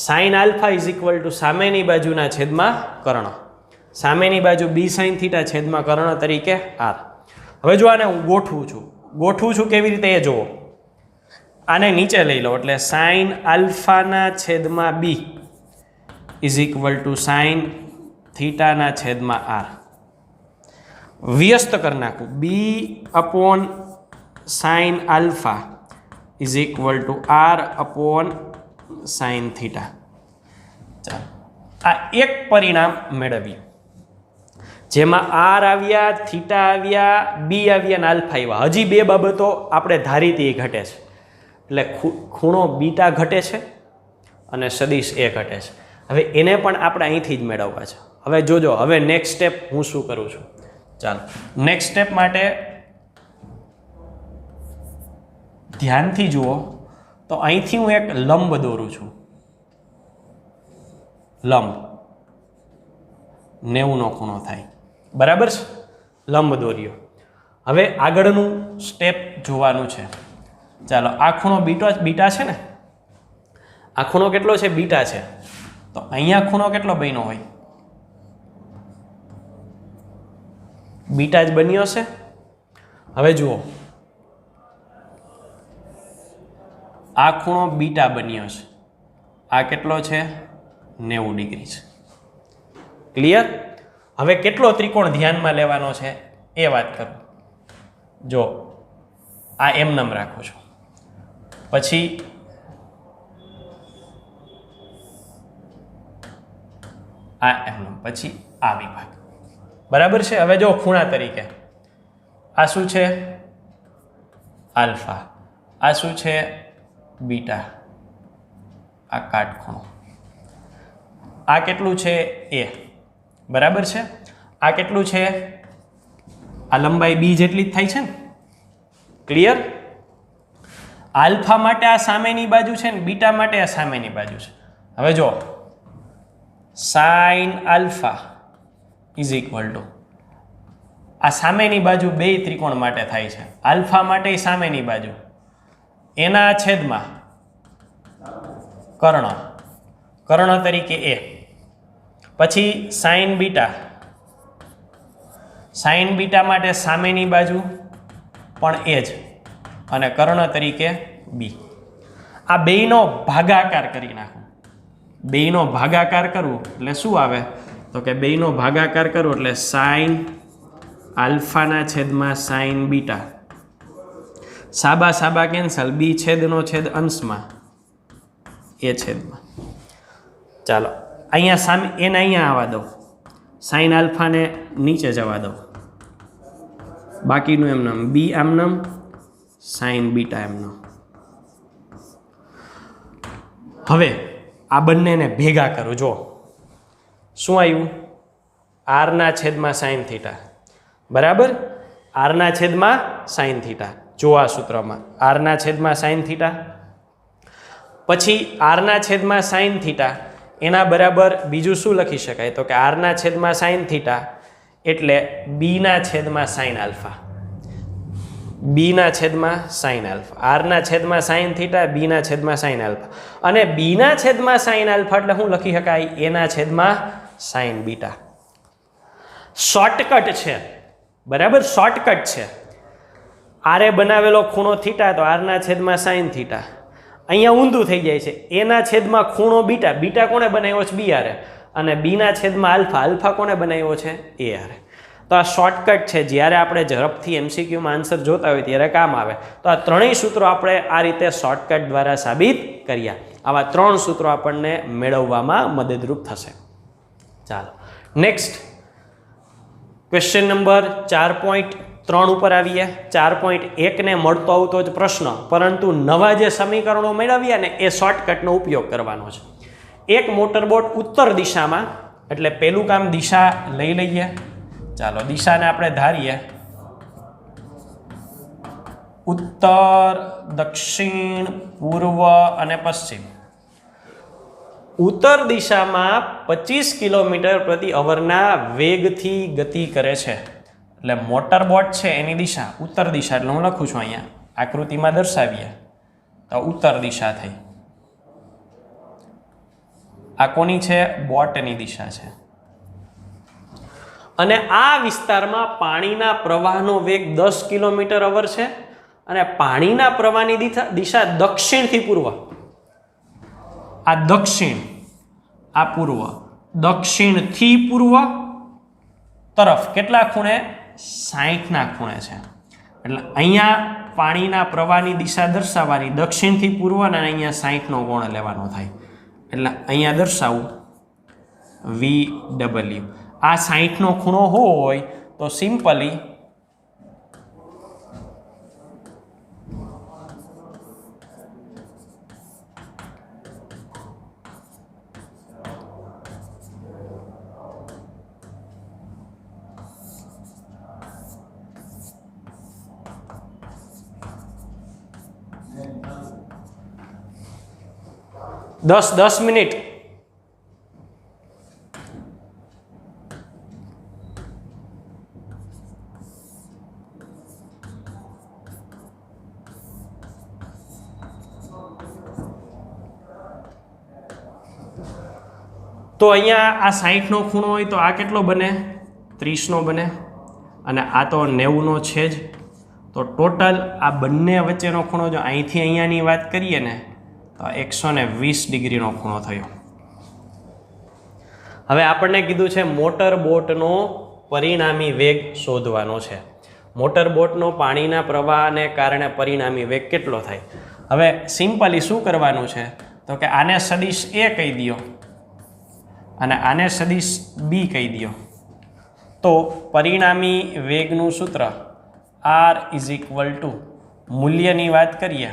સાઇન આલ્ફા = સામેની બાજુના છેદમાં કર્ણ, સામેની બાજુ b sin θ છેદમાં કર્ણ તરીકે r. હવે જો આને હું ગોઠવું છું કેવી રીતે એ જુઓ. આને નીચે લઈ લો એટલે સાઇન આલ્ફાના છેદમાં b = સાઇન થીટાના છેદમાં r. વ્યસ્ત કરી નાખું b / sine alpha = r / sign theta. ચાલો આ એક પરિણામ મેળવ્યું. જેમાં આર આવ્યા, થીટા આવ્યા, બી આવ્યા અને આલ્ફા આવ્યા. હજી બે બાબતો આપણે ધારીતી એ ઘટે છે. એટલે ખૂણો બીટા ઘટે છે અને સદિશ એ ઘટે છે. હવે એને પણ આપણે અહીંથી જ મેળવવા છે. હવે જોજો, હવે નેક્સ્ટ સ્ટેપ હું શું કરું છું. ચાલો નેક્સ્ટ સ્ટેપ માટે ધ્યાનથી જુઓ. તો અહીંથી હું એક લંબ દોરું છું. લંબ 90નો ખૂણો થાય, બરાબર છે. લંબ દોર્યો. હવે આગળનું સ્ટેપ જોવાનું છે. ચાલો, આ ખૂણો બીટા છે ને, આ ખૂણો કેટલો છે? બીટા છે. તો અહીંયા ખૂણો કેટલો બન્યો હોય? બીટા જ બન્યો છે. હવે જુઓ, આ ખૂણો બીટા બન્યો છે. આ કેટલો છે? 90 ડિગ્રી છે. ક્લિયર? હવે કેટલો ત્રિકોણ ધ્યાનમાં લેવાનો છે એ વાત કરું. જો આ એમ રાખું છું, પછી આ એમ, પછી આ વિભાગ, બરાબર છે. હવે જો ખૂણા તરીકે આ શું છે? આલ્ફા. આ શું છે? બીટા. આ કાટખૂણો. આ કેટલું છે? એ. બરાબર છે. આ કેટલું છે? આ લંબાઈ બી જેટલી જ થાય છે ને. ક્લિયર? આલ્ફા માટે આ સામેની બાજુ છે ને બીટા માટે આ સામેની બાજુ છે. હવે જો sign alpha is equal two આ સામેની બાજુ બે ત્રિકોણ માટે થાય છે. આલ્ફા માટે સામેની બાજુ એના છેદમાં કર્ણ તરીકે એ. પછી સાઇન બીટા માટે સામેની બાજુ પણ એ જ અને કર્ણ તરીકે બી. આ બેયનો ભાગાકાર કરી નાખું. બેયનો ભાગાકાર કરવું એટલે શું આવે? તો કે બેયનો ભાગાકાર કરવું એટલે સાઇન આલ્ફાના છેદમાં સાઇન બીટા. સાબા કેન્સલ, બી છેદનો છેદ અંશમાં એ છેદમાં. ચાલો અહીંયા સામે એને અહીંયા આવવા દો, સાઇન આલ્ફાને નીચે જવા દો, બાકીનું એમનામ બી આમનામ, સાઇન બીટા એમનામ. હવે આ બંનેને ભેગા કરું. જો શું આવ્યું? આરના છેદમાં સાઇન થીટા, બરાબર. આરના છેદમાં સાઇન થીટા. જો આ સૂત્રમાં આરના છેદમાં સાઇન થીટા, પછી આરના છેદમાં સાઇન થીટા એના બરાબર બીજું શું લખી શકાય? તો કે આરના છેદમાં સાઇન થીટા એટલે બીના છેદમાં સાઇન આલ્ફા. બીના છેદમાં સાઇન આલ્ફા. આરના છેદમાં સાઇન થીટા, બીના છેદમાં સાઇન આલ્ફા. અને બીના છેદમાં સાઇન આલ્ફા એટલે શું લખી શકાય? એના છેદમાં સાઇન બીટા. શોર્ટકટ છે, બરાબર. શોર્ટકટ છે. આરે બનાવેલો ખૂણો થીટા તો આરના છેદમાં સાઇન થીટા. અહીંયા ઊંધું થઈ જાય છે. એના છેદમાં ખૂણો બીટા. બીટા કોણે બનાવ્યો છે? બી આરે. અને બીના છેદમાં આલ્ફા. આલ્ફા કોણે બનાવ્યો છે? એ આરે. તો આ શોર્ટકટ છે. જ્યારે આપણે ઝડપથી MCQમાં આન્સર જોતા હોય ત્યારે કામ આવે. તો આ ત્રણેય સૂત્રો આપણે આ રીતે શોર્ટકટ દ્વારા સાબિત કર્યા. આવા 3 સૂત્રો આપણને મેળવવામાં મદદરૂપ થશે. ચાલો નેક્સ્ટ ક્વેશ્ચન નંબર 4.3 ઉપર આવીએ. 4.1 ને મળતો આવતો જ પ્રશ્ન, પરંતુ નવા જે સમીકરણો મેળવ્યા ને એ શોર્ટકટનો ઉપયોગ કરવાનો છે. એક મોટરબોટ ઉત્તર દિશામાં, એટલે પેલું કામ દિશા લઈ લઈએ. ચાલો દિશાને આપણે ધારીએ ઉત્તર, દક્ષિણ, પૂર્વ અને પશ્ચિમ. ઉત્તર દિશામાં 25 કિલોમીટર પ્રતિ અવરના વેગથી ગતિ કરે છે. એટલે મોટરબોટ છે એની દિશા ઉત્તર દિશા. એટલે હું લખું છું અહીંયા આકૃતિમાં દર્શાવીએ તો ઉત્તર દિશા થઈ. આ કોની છે? બોટની દિશા છે. અને આ વિસ્તારમાં પાણીના પ્રવાહનો વેગ 10 કિલોમીટર અવર છે અને પાણીના પ્રવાહની દિશા દક્ષિણથી પૂર્વ. આ દક્ષિણ, આ પૂર્વ. દક્ષિણથી પૂર્વ તરફ કેટલા ખૂણે? 60ના ખૂણે છે. એટલે અહીંયા પાણીના પ્રવાહની દિશા દર્શાવવાની દક્ષિણથી પૂર્વ અને અહીંયા 60નો કોણ લેવાનો થાય. એટલે અહીંયા દર્શાવું VW. આ 60 નો ખૂણો હોય તો સિમ્પલી દસ મિનિટ તો અહીંયા આ 60 નો ખૂણો હોય તો આ કેટલો બને 30 નો બને અને આ તો 90 નો છે જ તો ટોટલ આ બંને વચ્ચેનો ખૂણો જો અહીંથી અહીંયાની વાત કરીએ ને તો 120 ડિગ્રીનો ખૂણો થયો. હવે આપણને કીધું છે મોટર બોટનો પરિણામી વેગ શોધવાનો છે. મોટર બોટનો પાણીના પ્રવાહને કારણે પરિણામી વેગ કેટલો થાય. હવે સિમ્પલી શું કરવાનું છે તો કે આને સદિશ A કહી દો અને આને સદિશ B કહી દો તો પરિણામી વેગનું સૂત્ર R = મૂલ્યની વાત કરીએ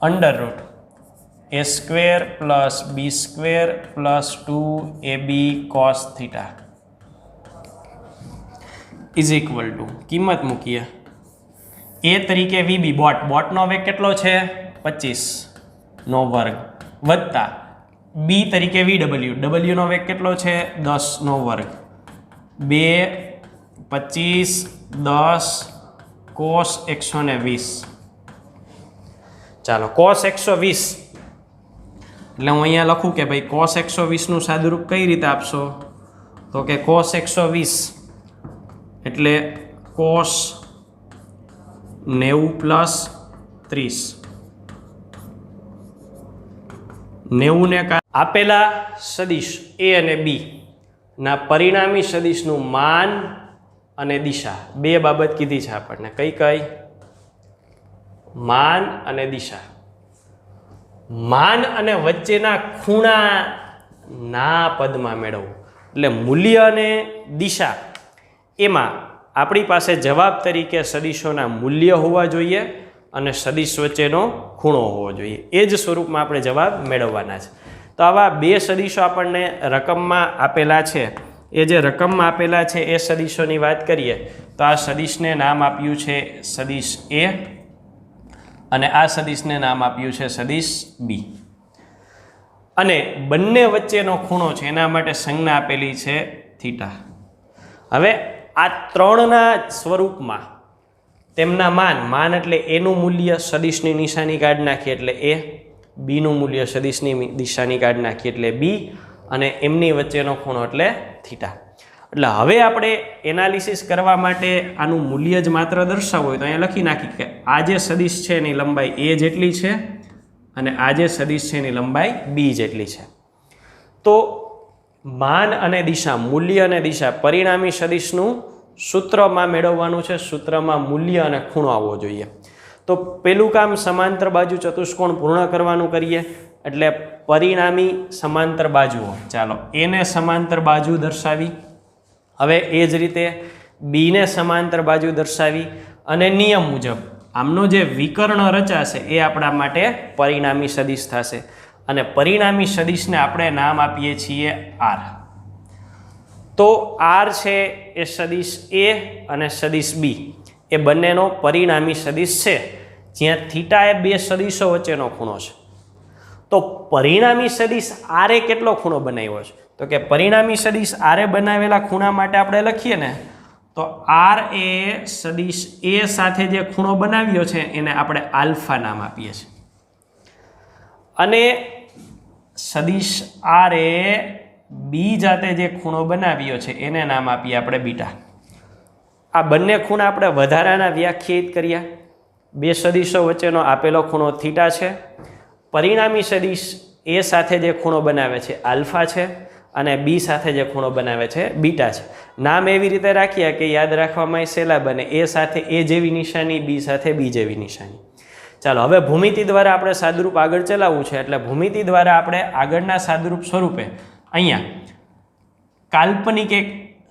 √a² + b² + 2ab cos θ = કિંમત મૂકીએ a તરીકે VB બોટનો વેગ કેટલો છે 25 નો વર્ગ વત્તા b તરીકે VW નો વેગ કેટલો છે 10 નો વર્ગ 2 25 10 cos 120. ચાલો cos 120 એટલે હું અહીંયા લખું કે ભાઈ cos 120 નું સાદુરૂપ કઈ રીતે આપશો તો કે cos 120 એટલે cos 90 + 30 90 ને આપેલા સદિશ A અને B ના પરિણામી સદિશનું માન અને દિશા બે બાબત કીધી છે આપણને કઈ માન અને દિશા. માન અને વચ્ચેના ખૂણા ના પદમાં મેળવવું એટલે મૂલ્ય અને દિશા એમાં આપણી પાસે જવાબ તરીકે સદિશોના મૂલ્ય હોવા જોઈએ અને સદિશ વચ્ચેનો ખૂણો હોવો જોઈએ. એ જ સ્વરૂપમાં આપણે જવાબ મેળવવાના છે. તો આવા બે સદિશો આપણને રકમમાં આપેલા છે. એ જે રકમમાં આપેલા છે એ સદિશોની વાત કરીએ તો આ સદિશને નામ આપ્યું છે સદિશ A અને આ સદિશને નામ આપ્યું છે સદિશ B અને બંને વચ્ચેનો ખૂણો છે એના માટે સંજ્ઞા આપેલી છે θ. હવે આ ત્રણના સ્વરૂપમાં તેમના માન એટલે એનું મૂલ્ય સદિશની નિશાની કાઢી નાખીએ એટલે A, બીનું મૂલ્ય સદિશની દિશાની કાઢી નાખીએ એટલે B અને એમની વચ્ચેનો ખૂણો એટલે θ. એટલે હવે આપણે એનાલિસિસ કરવા માટે આનું મૂલ્ય જ માત્ર દર્શાવવું હોય તો અહીંયા લખી નાખી કે આ જે સદિશ છે એની લંબાઈ A જેટલી છે અને આ જે સદિશ છે એની લંબાઈ B જેટલી છે. તો માન અને દિશા મૂલ્ય અને દિશા પરિણામી સદિશનું સૂત્રમાં મેળવવાનું છે. સૂત્રમાં મૂલ્ય અને ખૂણો આવવો જોઈએ. તો પેલું કામ સમાંતર બાજુ ચતુષ્કોણ પૂર્ણ કરવાનું કરીએ એટલે પરિણામી સમાંતર બાજુઓ ચાલો એને સમાંતર બાજુ દર્શાવી હવે એ જ રીતે બીને સમાંતર બાજુ દર્શાવી અને નિયમ મુજબ આમનો જે વિકર્ણ રચાશે એ આપણા માટે પરિણામી સદિશ થશે અને પરિણામી સદિશને આપણે નામ આપીએ છીએ R. તો R છે એ સદિશ A અને સદિશ B એ બંનેનો પરિણામી સદિશ છે જ્યાં θ એ બે સદિશો વચ્ચેનો ખૂણો છે. તો પરિણામી સદિશ R એ કેટલો ખૂણો બનાવ્યો છે તો કે પરિણામી સદિશ R એ બનાવેલા ખૂણા માટે આપણે લખીએ ને તો R એ સદિશ A સાથે જે ખૂણો બનાવ્યો છે એને આપણે આલ્ફા નામ આપીએ છીએ અને સદિશ R એ B જાતે જે ખૂણો બનાવ્યો છે એને નામ આપીએ આપણે બીટા. આ બંને ખૂણા આપણે વધારાના વ્યાખ્યાયિત કર્યા. બે સદિશો વચ્ચેનો આપેલો ખૂણો θ છે. પરિણામી સદિશ A સાથે જે ખૂણો બનાવે છે આલ્ફા છે અને B સાથે જે ખૂણો બનાવે છે બીટા છે. નામ એવી રીતે રાખ્યા કે યાદ રાખવામાં સહેલા બને. A સાથે A જેવી નિશાની, B સાથે B જેવી નિશાની. ચાલો હવે ભૂમિતિ દ્વારા આપણે સાદુરૂપ આગળ ચલાવવું છે એટલે ભૂમિતિ દ્વારા આપણે આગળના સાદુરૂપ સ્વરૂપે અહીંયા કાલ્પનિક એક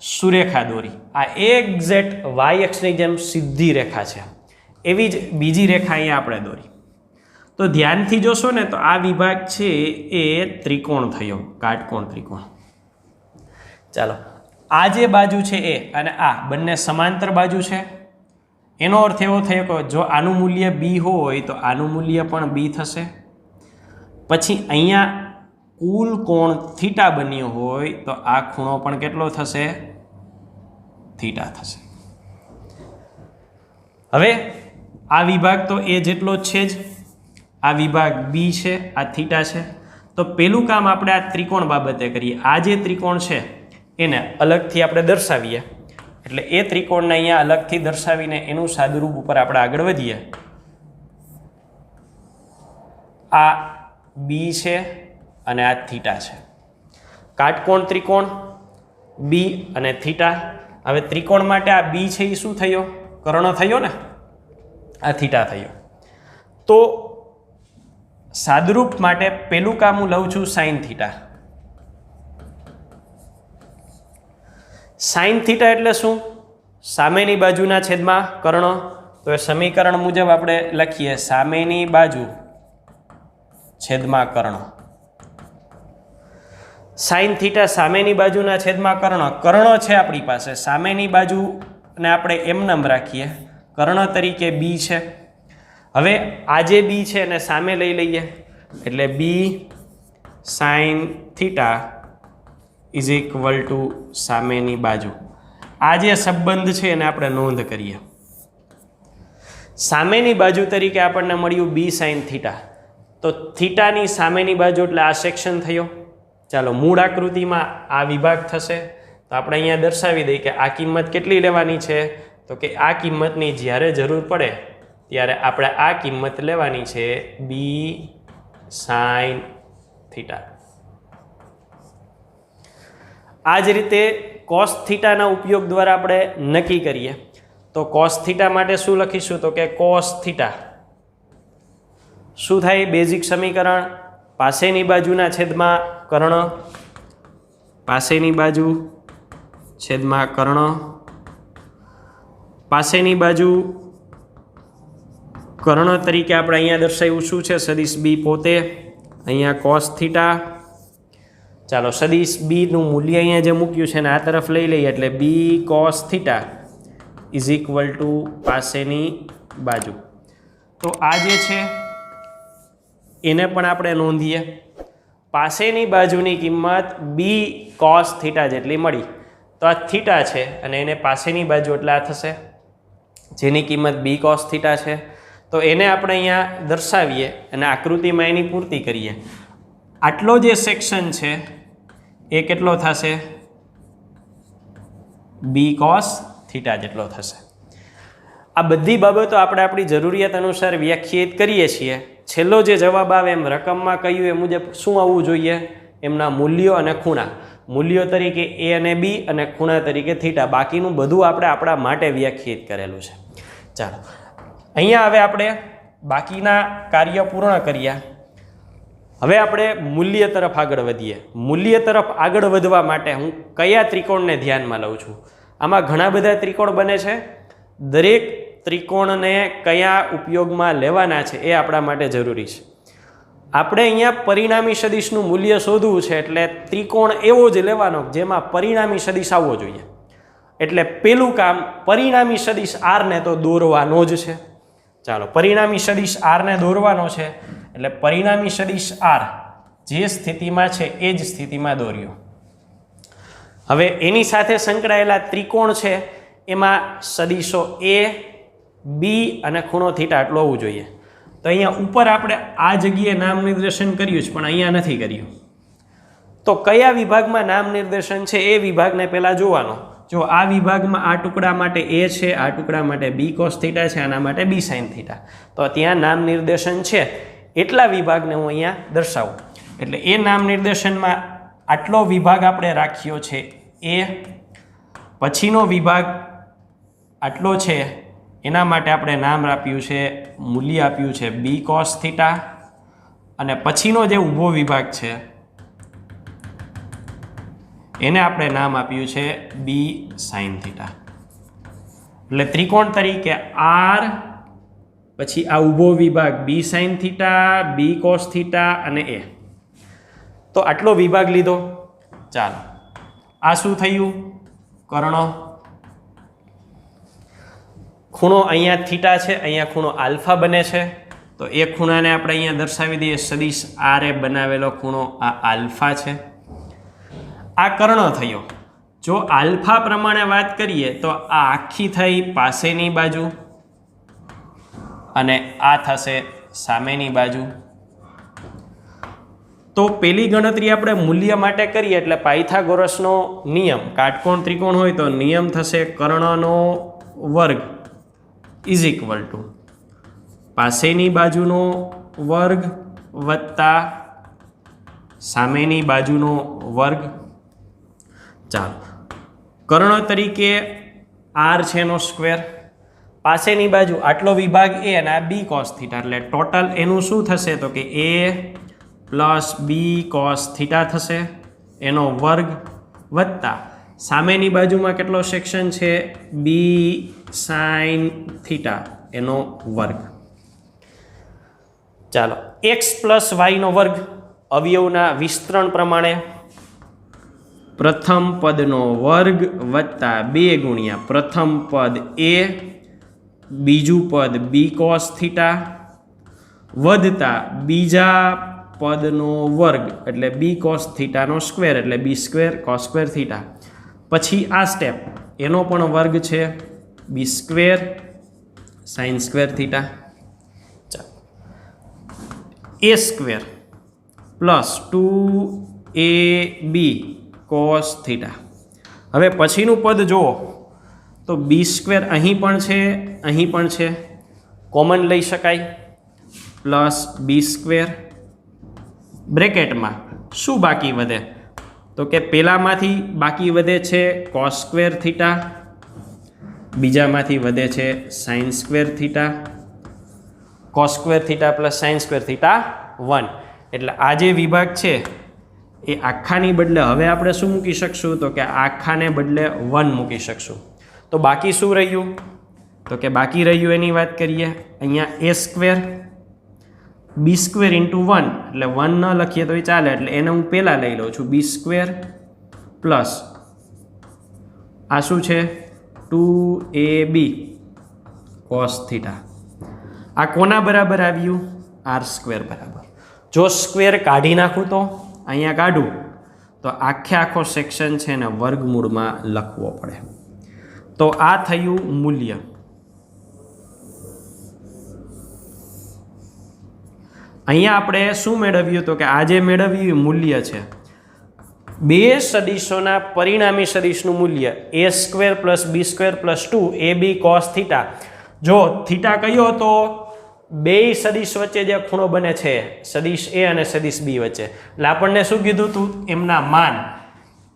સુરેખા દોરી. આ એક્ઝેક્ટ વાય અક્ષની જેમ સીધી રેખા છે, એવી જ બીજી રેખા અહીંયા આપણે દોરી. તો ધ્યાનથી જોશો ને તો આ વિભાગ છે એ ત્રિકોણ થયો, કાટકોણ ત્રિકોણ. ચાલો, આ જે બાજુ છે એ અને આ બંને સમાંતર બાજુ છે. એનો અર્થ એવો થયો કે જો આનું મૂલ્ય બી હોય તો આનું મૂલ્ય પણ બી થશે. પછી અહીંયા કુલ કોણ થીટા બન્યો હોય તો આ ખૂણો પણ કેટલો થશે? થીટા થશે. હવે આ વિભાગ તો એ જેટલો જ છે જ, આ વિભાગ બી છે, આ થીટા છે. તો પેલું કામ આપણે આ ત્રિકોણ બાબતે કરીએ. આ જે ત્રિકોણ છે એને અલગથી આપણે દર્શાવીએ. એટલે એ ત્રિકોણને અહીંયા અલગથી દર્શાવીને એનું સાદુરૂપ ઉપર આપણે આગળ વધીએ. આ બી છે અને આ થીટા છે. કાટકોણ ત્રિકોણ બી અને થીટા. હવે ત્રિકોણ માટે આ બી છે એ શું થયો? કર્ણ થયો ને, આ થીટા થયો. તો સાદુરૂપ માટે પેલું કામ હું લઉં છું સાઇન થીટા. સાઇન થીટા એટલે શું? સામેની બાજુના છેદમાં કર્ણ. તો એ સમીકરણ મુજબ આપણે લખીએ સામેની બાજુ છેદમાં કર્ણ. સાઇન થીટા સામેની બાજુના છેદમાં કર્ણ. કર્ણ છે આપણી પાસે, સામેની બાજુને આપણે એમ નામ રાખીએ, કર્ણ તરીકે બી છે. હવે આ જે બી છે એને સામે લઈ લઈએ એટલે b sine theta is equal to સામેની બાજુ. આ જે સંબંધ છે એને આપણે નોંધ કરીએ. સામેની બાજુ તરીકે આપણને મળ્યું બી સાઇન થીટા. તો થીટાની સામેની બાજુ એટલે આ સેક્શન થયો. ચાલો, મૂળ આકૃતિમાં આ વિભાગ થશે. તો આપણે અહીંયા દર્શાવી દઈએ કે આ કિંમત કેટલી લેવાની છે? તો કે આ કિંમતની જ્યારે જરૂર પડે ત્યારે આપણે આ કિંમત લેવાની છે બી સાઇન થીટા. આ જ રીતે કોસ થીટાના ઉપયોગ દ્વારા આપણે નક્કી કરીએ. તો કોસ થીટા માટે શું લખીશું? તો કે કોસ થીટા શું થાય? બેઝિક સમીકરણ પાસેની બાજુના છેદમાં કર્ણ, પાસેની બાજુ છેદમાં કર્ણ, પાસેની બાજુ કર્ણ તરીકે આપણે અહીંયા દર્શાવ્યું શું છે? સદિશ બી પોતે. અહીંયા કોસ થીટા. ચાલો, સદિશ બીનું મૂલ્ય અહીંયા જે મૂક્યું છે ને આ તરફ લઈ લઈએ એટલે B cos theta is equal to પાસેની બાજુ. તો આ જે છે એને પણ આપણે નોંધીએ. પાસેની બાજુની કિંમત બી કોસ થીટા જેટલી મળી. તો આ થીટા છે અને એને પાસેની બાજુ એટલે આ થશે, જેની કિંમત બી કોસ થીટા છે. તો એને આપણે અહીંયા દર્શાવીએ અને આકૃતિમાં એની પૂર્તિ કરીએ. આટલો જે સેક્શન છે એ કેટલો થશે? બી કોસ થીટા જેટલો થશે. આ બધી બાબતો આપણે આપણી જરૂરિયાત અનુસાર વ્યાખ્યાયિત કરીએ છીએ. છેલ્લો જે જવાબ આવે એમ રકમમાં કહ્યું એ મુજબ શું આવવું જોઈએ? એમના મૂલ્યો અને ખૂણા. મૂલ્યો તરીકે એ અને બી અને ખૂણા તરીકે થીટા. બાકીનું બધું આપણે આપણા માટે વ્યાખ્યાયિત કરેલું છે. ચાલો, અહીંયા હવે આપણે બાકીના કાર્ય પૂર્ણ કર્યા. હવે આપણે મૂલ્ય તરફ આગળ વધીએ. મૂલ્ય તરફ આગળ વધવા માટે હું કયા ત્રિકોણને ધ્યાનમાં લઉં છું? આમાં ઘણા બધા ત્રિકોણ બને છે. દરેક ત્રિકોણને કયા ઉપયોગમાં લેવાના છે એ આપણા માટે જરૂરી છે. આપણે અહીંયા પરિણામી સદિશનું મૂલ્ય શોધવું છે એટલે ત્રિકોણ એવો જ લેવાનો જેમાં પરિણામી સદિશ આવવો જોઈએ. એટલે પેલું કામ પરિણામી સદિશ આરને તો દોરવાનો જ છે. ચાલો, પરિણામી સદિશ આરને દોરવાનો છે એટલે પરિણામી સદિશ આર જે સ્થિતિમાં છે એ જ સ્થિતિમાં દોર્યો. હવે એની સાથે સંકળાયેલા ત્રિકોણ છે એમાં સદિશો એ, બી અને ખૂણો થીટા એટલું હોવું જોઈએ. તો અહીંયા ઉપર આપણે આ જગ્યાએ નામ નિર્દેશન કર્યું છે પણ અહીંયા નથી કર્યું. તો કયા વિભાગમાં નામ નિર્દેશન છે એ વિભાગને પહેલાં જોવાનો. જો આ વિભાગમાં આ ટુકડા માટે એ છે, આ ટુકડા માટે બી કોસ થીટા છે, આના માટે બી સાઇન થીટા, તો ત્યાં નામ નિર્દેશન છે એટલા વિભાગને હું અહીંયા દર્શાવું. એટલે એ નામ નિર્દેશનમાં આટલો વિભાગ આપણે રાખ્યો છે એ, પછીનો વિભાગ આટલો છે એના માટે આપણે નામ આપ્યું છે, મૂલ્ય આપ્યું છે બી કોસ થીટા, અને પછીનો જે ઊભો વિભાગ છે એને આપણે નામ આપ્યું છે બી સાઇન થીટા. એટલે ત્રિકોણ તરીકે આર, પછી આ ઊભો વિભાગ b sine theta, b cos theta અને એ. તો આટલો વિભાગ લીધો. ચાલો, આ શું થયું? કર્ણ. ખૂણો અહીંયા થીટા છે, અહીંયા ખૂણો આલ્ફા બને છે. તો એ ખૂણાને આપણે અહીંયા દર્શાવી દઈએ. સદિશ આર એ બનાવેલો ખૂણો આ આલ્ફા છે. આ કર્ણ થયો. જો આલ્ફા પ્રમાણે વાત કરીએ તો આ આખી થઈ પાસેની બાજુ અને આ થશે સામેની બાજુ. તો પેલી ગણતરી આપણે મૂલ્ય માટે કરીએ એટલે પાયથાગોરસનો નિયમ, કાટકોણ ત્રિકોણ હોય તો નિયમ થશે કર્ણનો વર્ગ ઇઝ ઇક્વલ ટુ પાસેની બાજુનો વર્ગ વત્તા સામેની બાજુનો વર્ગ. ચાલો, કર્ણ તરીકે આર છે એનો સ્ક્વેર, પાસેની બાજુ આટલો વિભાગ એ અને આ બી કોસ થીટા, એટલે ટોટલ એનું શું થશે તો કે એ પ્લસ બી કોસ થીટા થશે એનો વર્ગ વત્તા સામેની બાજુમાં કેટલો સેક્શન છે બી સાઇન થીટા એનો વર્ગ. ચાલો, એક્સ પ્લસ વાયનો વર્ગ અવયવના વિસ્તરણ પ્રમાણે પ્રથમ પદનો વર્ગ વત્તા 2 ગુણ્યા પ્રથમ પદ એ, બીજું પદ બી કોસ થીટા વધતા બીજા પદનો વર્ગ એટલે બી કોસ થીટાનો સ્ક્વેર એટલે b square cos square theta. પછી આ સ્ટેપ એનો પણ વર્ગ છે b square sine square theta. ચાલો, a square plus 2ab cos theta. હવે પછીનું પદ જુઓ તો બી સ્ક્વેર અહીં પણ છે, અહીં પણ છે, કોમન લઈ શકાય, પ્લસ બી સ્ક્વેર બ્રેકેટમાં શું બાકી વધે તો કે પહેલામાંથી બાકી વધે છે કોસ સ્ક્વેર થીટા, બીજામાંથી વધે છે sign square theta. Cos square theta plus sign square theta 1. એટલે આ જે વિભાગ છે એ આખાની બદલે હવે આપણે શું મૂકી શકશું તો કે આખાને બદલે 1 મૂકી શકશું. તો બાકી શું રહ્યું તો કે બાકી રહ્યું એની વાત કરીએ. અહીંયા એ સ્ક્વેર બી સ્ક્વેર ઇન્ટુ 1 એટલે 1 ન લખીએ તો એ ચાલે, એટલે એને હું પહેલાં લઈ લઉં છું બી સ્ક્વેર પ્લસ આ શું છે 2ab કોસ થીટા. આ કોના બરાબર આવ્યું આર સ્ક્વેર બરાબર. જો સ્ક્વેર કાઢી નાખું તો અહીંયા કાઢું તો આખો સેક્શન છે ને વર્ગમૂળમાં લખવો પડે. તો આ થયું મૂલ્ય. અહીંયા આપણે શું મેળવ્યું તો કે આ જે મેળવ્યું મૂલ્ય છે બે સદિશોના પરિણામી સદિશનું મૂલ્ય a square plus B square plus 2ab cos theta. જો થીટા કયો હતો બે સદિશ વચ્ચે જે ખૂણો બને છે સદિશ એ અને સદિશ બી વચ્ચે, એટલે આપણને શું કીધું હતું એમના માન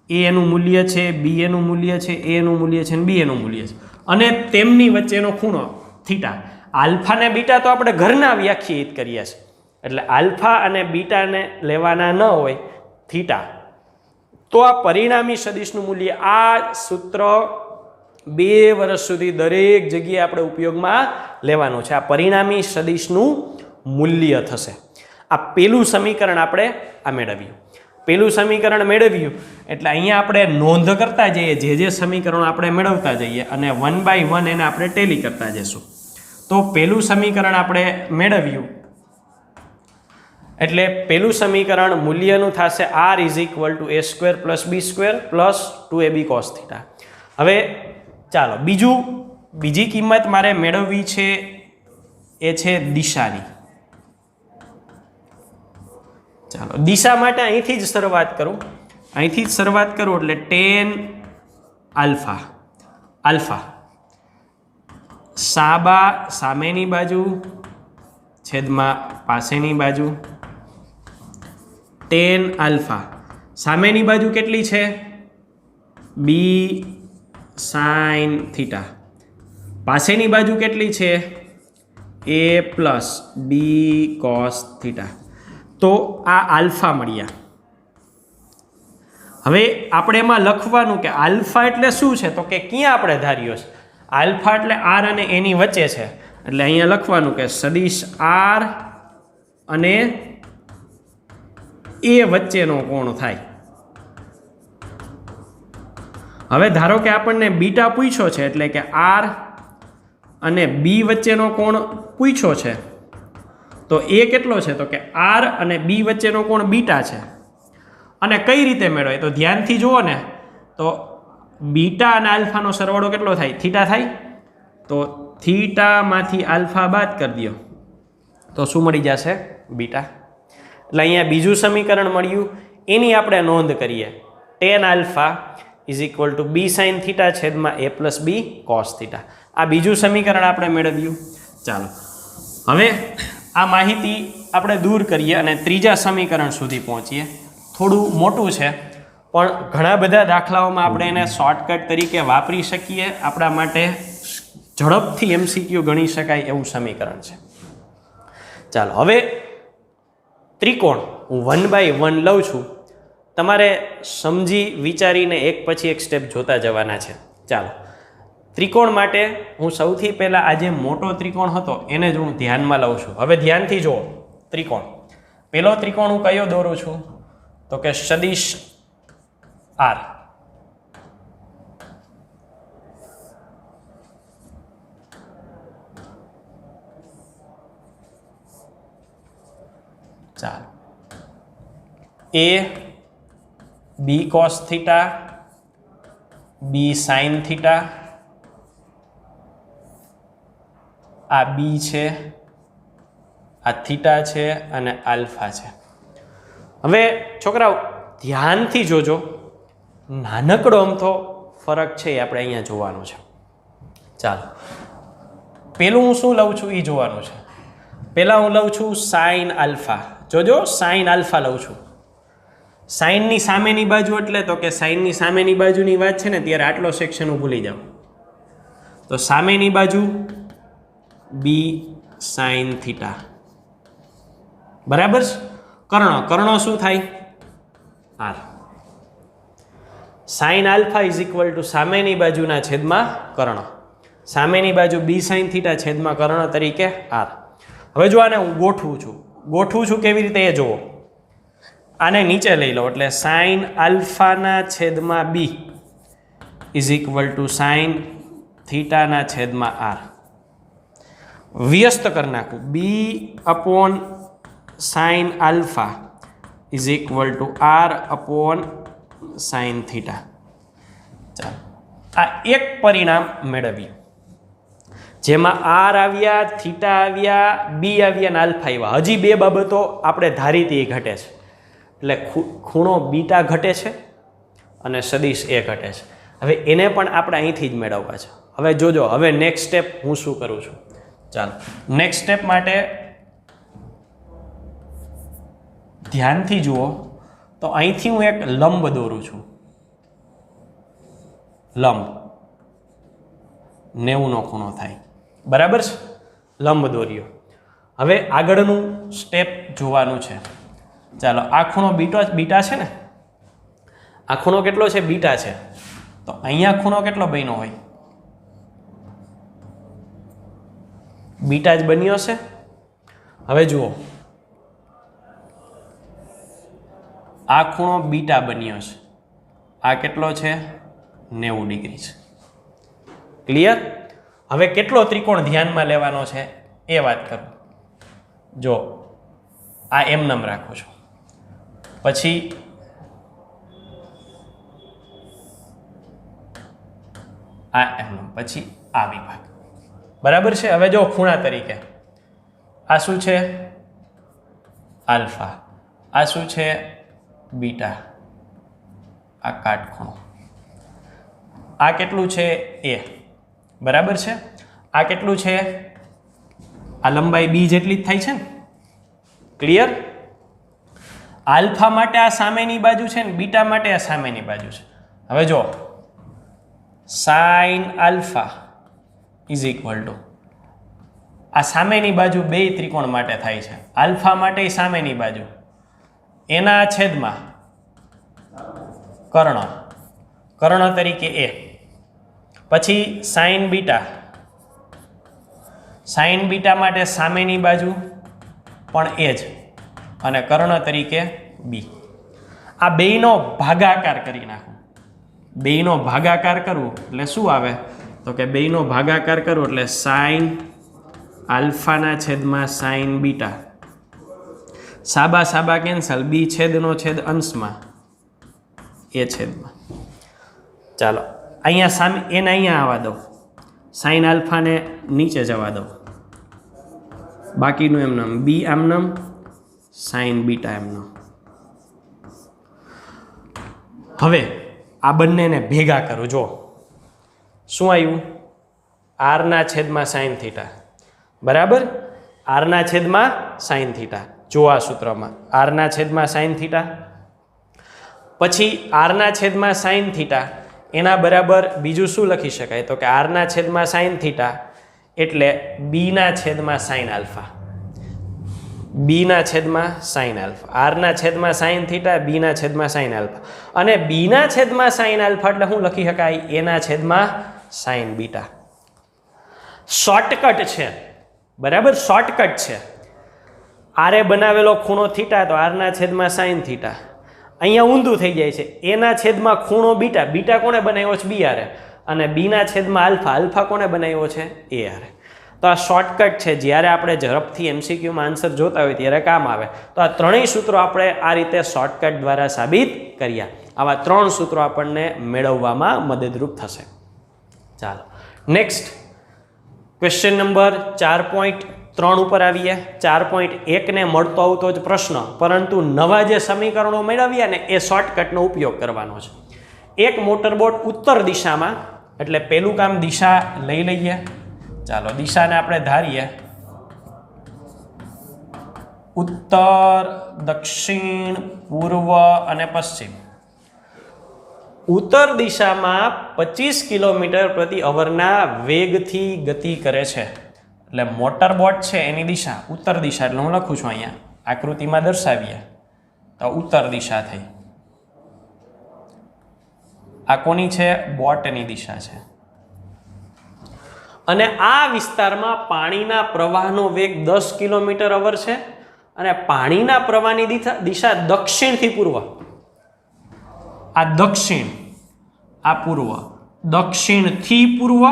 એ એનું મૂલ્ય છે, બી એનું મૂલ્ય છે, એ એનું મૂલ્ય છે અને બી એનું મૂલ્ય છે અને તેમની વચ્ચેનો ખૂણો થીટા. આલ્ફા ને બીટા તો આપણે ઘરના વ્યાખ્યાયિત કરીએ છીએ, એટલે આલ્ફા અને બીટાને લેવાના ન હોય થીટા. તો આ પરિણામી સદિશનું મૂલ્ય આ સૂત્ર 2 વર્ષ સુધી દરેક જગ્યાએ આપણે ઉપયોગમાં લેવાનું છે. આ પરિણામી સદિશનું મૂલ્ય થશે. આ પેલું સમીકરણ આપણે આ મેળવ્યું. પેલું સમીકરણ મેળવ્યું એટલે અહીંયા આપણે નોંધ કરતા જઈએ જે સમીકરણો આપણે મેળવતા જઈએ અને 1 by 1 એને આપણે ટેલી કરતા જઈશું. તો પેલું સમીકરણ આપણે મેળવ્યું એટલે પેલું સમીકરણ મૂલ્યનું થશે R is equal to A square plus B square plus 2ab cos theta. હવે ચાલો બીજી કિંમત મારે મેળવવી છે એ છે દિશાની. ચાલો દિશા માટે અહીંથી જ શરૂઆત કરું એટલે tan આલ્ફા સામેની બાજુ છેદમાં પાસેની બાજુ. tan આલ્ફા સામેની બાજુ કેટલી છે બી સાઇન થીટા, પાસેની બાજુ કેટલી છે એ પ્લસ બી કોસ થીટા. તો આ આલ્ફા મળ્યા. હવે આપણે એમાં લખવાનું કે આલ્ફા એટલે શું છે, તો કે ક્યાં આપણે ધાર્યો છે આલ્ફા એટલે આર અને એની વચ્ચે છે, એટલે અહીંયા લખવાનું કે સદિશ આર અને એ વચ્ચેનો કોણ થાય. હવે ધારો કે આપણને બીટા પૂછ્યો છે, એટલે કે આર અને બી વચ્ચેનો કોણ પૂછ્યો છે, તો એ કેટલો છે, તો કે આર અને બી વચ્ચેનો કોણ બીટા છે. અને કઈ રીતે મેળવાય, તો ધ્યાનથી જુઓ ને, તો બીટા અને આલ્ફાનો સરવાળો કેટલો થાય, થીટા થાય. તો થીટામાંથી આલ્ફા બાદ કરી દો તો શું મળી જશે, બીટા. એટલે અહીંયા બીજું સમીકરણ મળ્યું, એની આપણે નોંધ કરીએ. Tan alpha is equal to B sine theta છેદમાં A plus B cos theta. આ બીજું સમીકરણ આપણે મેળવ્યું. ચાલો હવે આ માહિતી આપણે દૂર કરીએ અને ત્રીજા સમીકરણ સુધી પહોંચીએ. થોડું મોટું છે પણ ઘણા બધા દાખલાઓમાં આપણે એને શોર્ટકટ તરીકે વાપરી શકીએ. આપણા માટે ઝડપથી એમસીક્યુ ગણી શકાય એવું સમીકરણ છે. ચાલો હવે ત્રિકોણ હું 1 બાય 1 લઉં છું, તમારે સમજી વિચારીને એક પછી એક સ્ટેપ જોતા જવાના છે. ચાલો ત્રિકોણ માટે હું સૌથી પહેલાં આ જે મોટો ત્રિકોણ હતો એને જ હું ધ્યાનમાં લઉં છું. હવે ધ્યાનથી જુઓ, ત્રિકોણ પહેલો ત્રિકોણ હું કયો દોરું છું, તો કે સદિશ આર. ચાલો એ બી કોસ થીટા, બી સાઇન થીટા, આ બી છે, આ થીટા છે અને આલ્ફા છે. હવે છોકરાઓ ધ્યાનથી જોજો, નાનકડો અમથો ફરક છે એ આપણે અહીંયા જોવાનું છે. ચાલો પેલું હું શું લઉં છું એ જોવાનું છે. પહેલાં હું લઉં છું સાઇન આલ્ફા. જોજો સાઇન આલ્ફા લઉં છું. સાઇનની સામેની બાજુ એટલે તો કે સાઇનની સામેની બાજુની વાત છે ને ત્યારે આટલો સેક્શન હું ભૂલી જાઉં. તો સામેની બાજુ બી સાઇન થીટા બરાબર છે. કર્ણો શું થાય, R. Sine alpha is equal to સામેની બાજુના છેદમાં કર્ણ. સામેની બાજુ બી સાઇન થીટા છેદમાં કર્ણ તરીકે આર. હવે જો આને હું ગોઠવું છું કેવી રીતે એ જુઓ. આને નીચે લઈ લો એટલે સાઇન આલ્ફાના છેદમાં b is equal to sine થીટાના છેદમાં આર. વ્યસ્ત કરી નાખું, b upon sine alpha is equal to r upon sine theta. ચાલો આ એક પરિણામ મેળવ્યું જેમાં આર આવ્યા, થીટા આવ્યા, બી આવ્યા અને આલ્ફા આવ્યા. હજી બે બાબતો આપણે ધારીતી એ ઘટે છે, એટલે ખૂણો બીટા ઘટે છે અને સદિશ એ ઘટે છે. હવે એને પણ આપણે અહીંથી જ મેળવવા છે. હવે જોજો, હવે નેક્સ્ટ સ્ટેપ હું શું કરું છું. ચાલો નેક્સ્ટ સ્ટેપ માટે ધ્યાનથી જુઓ, તો અહીંથી હું એક લંબ દોરું છું. લંબ 90નો ખૂણો થાય બરાબર છે, લંબ દોર્યો. હવે આગળનું સ્ટેપ જોવાનું છે. ચાલો આ ખૂણો બીટા છે ને, આ ખૂણો કેટલો છે, બીટા છે. તો અહીંયા ખૂણો કેટલો બન્યો હોય, બીટા જ બન્યો છે. હવે જુઓ આ ખૂણો બીટા બન્યો છે, આ કેટલો છે, 90 ડિગ્રી છે. ક્લિયર. હવે કેટલો ત્રિકોણ ધ્યાનમાં લેવાનો છે એ વાત કરું. જો આ એમ રાખું છું, પછી આ એમ, પછી આ વિભાગ બરાબર છે. હવે જો ખૂણા તરીકે આ શું છે, આલ્ફા, આ શું છે, બીટા, આ કાટખૂણો, આ કેટલું છે, એ બરાબર છે. આ કેટલું છે, આ લંબાઈ બી જેટલી જ થાય છે ને. ક્લિયર. આલ્ફા માટે આ સામેની બાજુ છે ને બીટા માટે આ સામેની બાજુ છે. હવે જો sign alpha is equal two આ સામેની બાજુ બે ત્રિકોણ માટે થાય છે. આલ્ફા માટે સામેની બાજુ એના છેદમાં કર્ણ તરીકે એ, પછી સાઇન બીટા માટે સામેની બાજુ પણ એ જ અને કર્ણ તરીકે બી. આ બેયનો ભાગાકાર કરી નાખો. બેયનો ભાગાકાર કરવું એટલે શું આવે તો કે બેયનો ભાગાકાર કરવો એટલે સાઇન આલ્ફાના છેદમાં સાઇન બીટા, સાબા કેન્સલ, બી છેદનો છેદ અંશમાં એ છેદમાં. ચાલો અહીંયા સામે એને અહીંયા આવવા દો, સાઇન આલ્ફાને નીચે જવા દો, બાકીનું એમનામ બી આમનામ સાઇન બીટા એમનામ. હવે આ બંનેને ભેગા કરો. જો શું આવ્યું, આરના છેદમાં સાઇન થીટા બરાબર, આરના છેદમાં સાઇન થીટા. જો આ સૂત્રમાં આરના છેદમાં સાઇન થીટા, પછી આરના છેદમાં સાઇન થીટા એના બરાબર બીજું શું લખી શકાય તો કે આરના છેદમાં સાઇન થીટા એટલે બીના છેદમાં સાઇન આલ્ફા, બીના છેદમાં સાઇન આલ્ફા, આરના છેદમાં સાઇન થીટા, બીના છેદમાં સાઇન આલ્ફા, અને બીના છેદમાં સાઇન આલ્ફા એટલે શું લખી શકાય, એના છેદમાં સાઇન બીટા. શોર્ટકટ છે બરાબર, શોર્ટકટ છે. આરે બનાવેલો ખૂણો થીટા તો આરના છેદમાં સાઇન થીટા, અહીંયા ઊંધું થઈ જાય છે, એના છેદમાં ખૂણો બીટા, બીટા કોણે બનાવ્યો છે, બી આરે, અને બીના છેદમાં આલ્ફા, આલ્ફા કોણે બનાવ્યો છે, એ આરે. તો આ શોર્ટકટ છે, જ્યારે આપણે ઝડપથી એમસીક્યુમાં આન્સર જોતા હોય ત્યારે કામ આવે. તો આ ત્રણેય સૂત્રો આપણે આ રીતે શોર્ટકટ દ્વારા સાબિત કર્યા. આવા 3 સૂત્રો આપણને મેળવવામાં મદદરૂપ થશે. ચાલો નેક્સ્ટ ક્વેશ્ચન નંબર 4.3 ઉપર આવીએ. 4.1 ને મળતો આવતો જ પ્રશ્ન, પરંતુ નવા જે સમીકરણો મેળવ્યા ને એ શોર્ટકટનો ઉપયોગ કરવાનો છે. એક મોટરબોટ ઉત્તર દિશામાં, એટલે પેલું કામ દિશા લઈ લઈએ. ચાલો દિશાને આપણે ધારીએ ઉત્તર, દક્ષિણ, પૂર્વ અને પશ્ચિમ. ઉત્તર દિશામાં 25 કિલોમીટર પ્રતિ અવરના વેગથી ગતિ કરે છે. એટલે મોટરબોટ છે એની દિશા ઉત્તર દિશા, એટલે હું લખું છું અહીંયા આકૃતિમાં દર્શાવીએ તો ઉત્તર દિશા થઈ. આ કોની છે, બોટની દિશા છે. અને આ વિસ્તારમાં પાણીના પ્રવાહનો વેગ 10 કિલોમીટર અવર છે અને પાણીના પ્રવાહની દિશા દક્ષિણથી પૂર્વ. આ દક્ષિણ, આ પૂર્વ, દક્ષિણથી પૂર્વ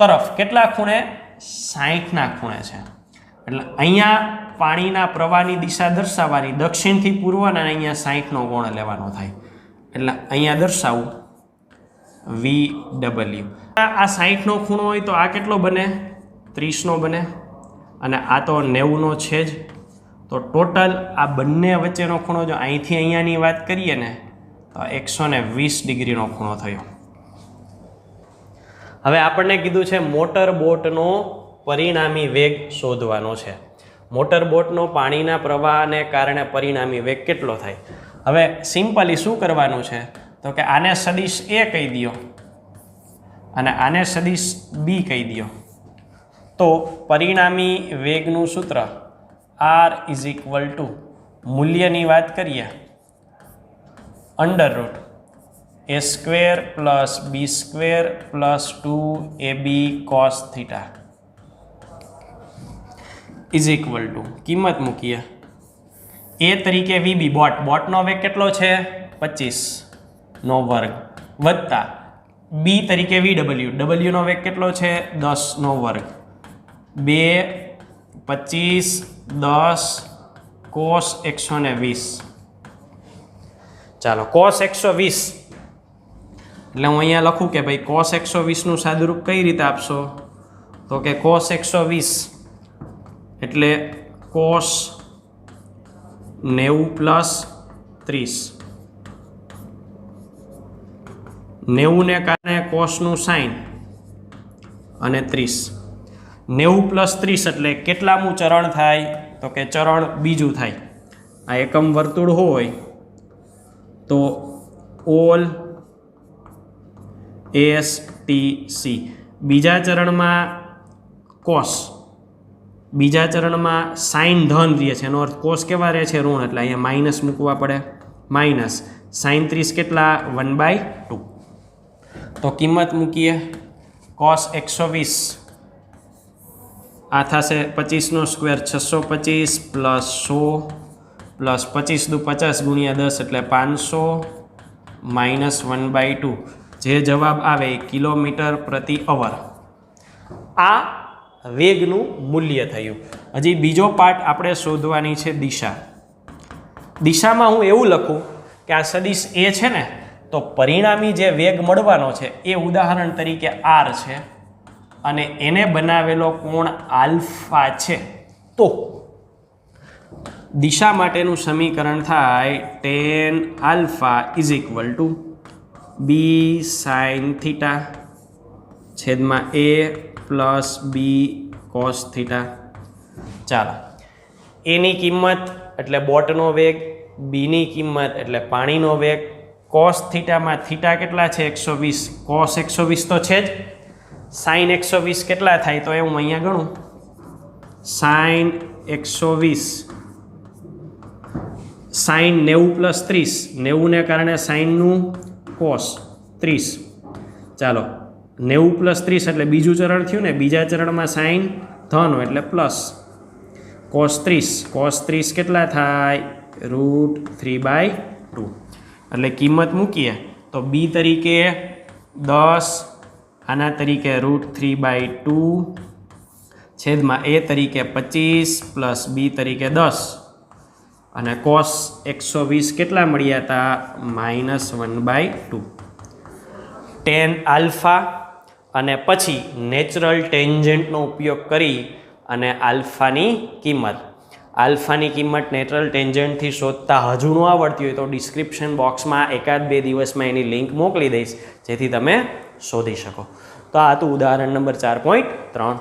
તરફ કેટલા ખૂણે, 60ના ખૂણે છે. એટલે અહીંયા પાણીના પ્રવાહની દિશા દર્શાવવાની દક્ષિણથી પૂર્વ અને અહીંયા 60નો કોણ લેવાનો થાય. એટલે અહીંયા દર્શાવું VW. આ 60નો ખૂણો હોય તો આ કેટલો બને, 30નો બને, અને આ તો 90નો છે જ. તો ટોટલ આ બંને વચ્ચેનો ખૂણો જો અહીંથી અહીંયાની વાત કરીએ ને તો 120 ડિગ્રીનો ખૂણો થયો. હવે આપણને કીધું છે મોટર બોટનો પરિણામી વેગ શોધવાનો છે. મોટર બોટનો પાણીના પ્રવાહને કારણે પરિણામી વેગ કેટલો થાય. હવે સિમ્પલી શું કરવાનું છે તો કે આને સદિશ એ કહી દો અને આને સદિશ બી કહી દો. તો પરિણામી વેગનું સૂત્ર R = મૂલ્યની વાત કરીએ √a² + b² + 2ab cos θ = કિંમત મૂકીએ a તરીકે VB બોટનો વેગ કેટલો છે 25 નો વર્ગ વત્તા b તરીકે VW નો વેગ કેટલો છે 10 નો વર્ગ 2 25 10 cos 120. ચાલો cos 120 એટલે હું અહીંયા લખું કે ભાઈ cos 120 નું સાદુરૂપ કઈ રીતે આપશો તો કે cos 120 એટલે cos 90 + 30 90 ને કારણે cos નું sin અને 30 90 + 30 એટલે કેટલામું ચરણ થાય તો કે ચરણ બીજું થાય. આ એકમ વર્તુળ હોય તો ઓલ STC. બીજા ચરણમાં cos, બીજા ચરણમાં sin ધન રહે છે, એનો અર્થ cos કેવા રહે છે ઋણ, એટલે અહીંયા માઇનસ મૂકવા પડે માઇનસ. સાઈન 30 કેટલા 1/2 તો કિંમત મૂકીએ cos 120 આ થશે 25 નો સ્ક્વેર 625 પ્લસ 100 પ્લસ 25 દુ 50 ગુણ્યા 10 એટલે 500 માઇનસ 1/2 જે જવાબ આવે કિલોમીટર પ્રતિ અવર આ વેગનું મૂલ્ય થયું. હજી બીજો પાર્ટ આપણે શોધવાની છે દિશા. દિશામાં હું એવું લખું કે આ સદિશ એ છે ને તો પરિણામી જે વેગ મળવાનો છે એ ઉદાહરણ તરીકે r છે અને એને બનાવેલો કોણ આલ્ફા છે. તો દિશા માટેનું સમીકરણ થાય tan alpha is equal two b sin theta છેદમાં a plus b cos theta. ચાલો એની કિંમત એટલે બોટનો વેગ, બીની કિંમત એટલે પાણીનો વેગ, cos થીટામાં થીટા કેટલા છે 120, cos 120 તો છે જ, sin 120 કેટલા થાય તો એ હું અહીંયા ગણું sin 120 sin 90 પ્લસ 30 90 ને કારણે સાઇનનું cos 30. ચાલો 90 પ્લસ 30 એટલે બીજું ચરણ થયું ને, બીજા ચરણમાં સાઇન ધન એટલે પ્લસ cos 30 કેટલા થાય √3/2 એટલે કિંમત મૂકીએ તો b તરીકે 10 આના તરીકે √3/2 છેદમાં a તરીકે 25 પ્લસ b તરીકે 10 અને cos 120 કેટલા મળ્યા હતા -1/2. tan આલ્ફા અને પછી નેચરલ ટેન્જન્ટનો ઉપયોગ કરી અને આલ્ફાની કિંમત નેચરલ ટેન્જન્ટથી શોધતા હજુ ન આવડતી હોય તો ડિસ્ક્રિપ્શન બોક્સમાં 1-2 દિવસમાં એની લિંક મોકલી દઈશ જેથી તમે શોધી શકો. તો આ હતું ઉદાહરણ નંબર 4.3.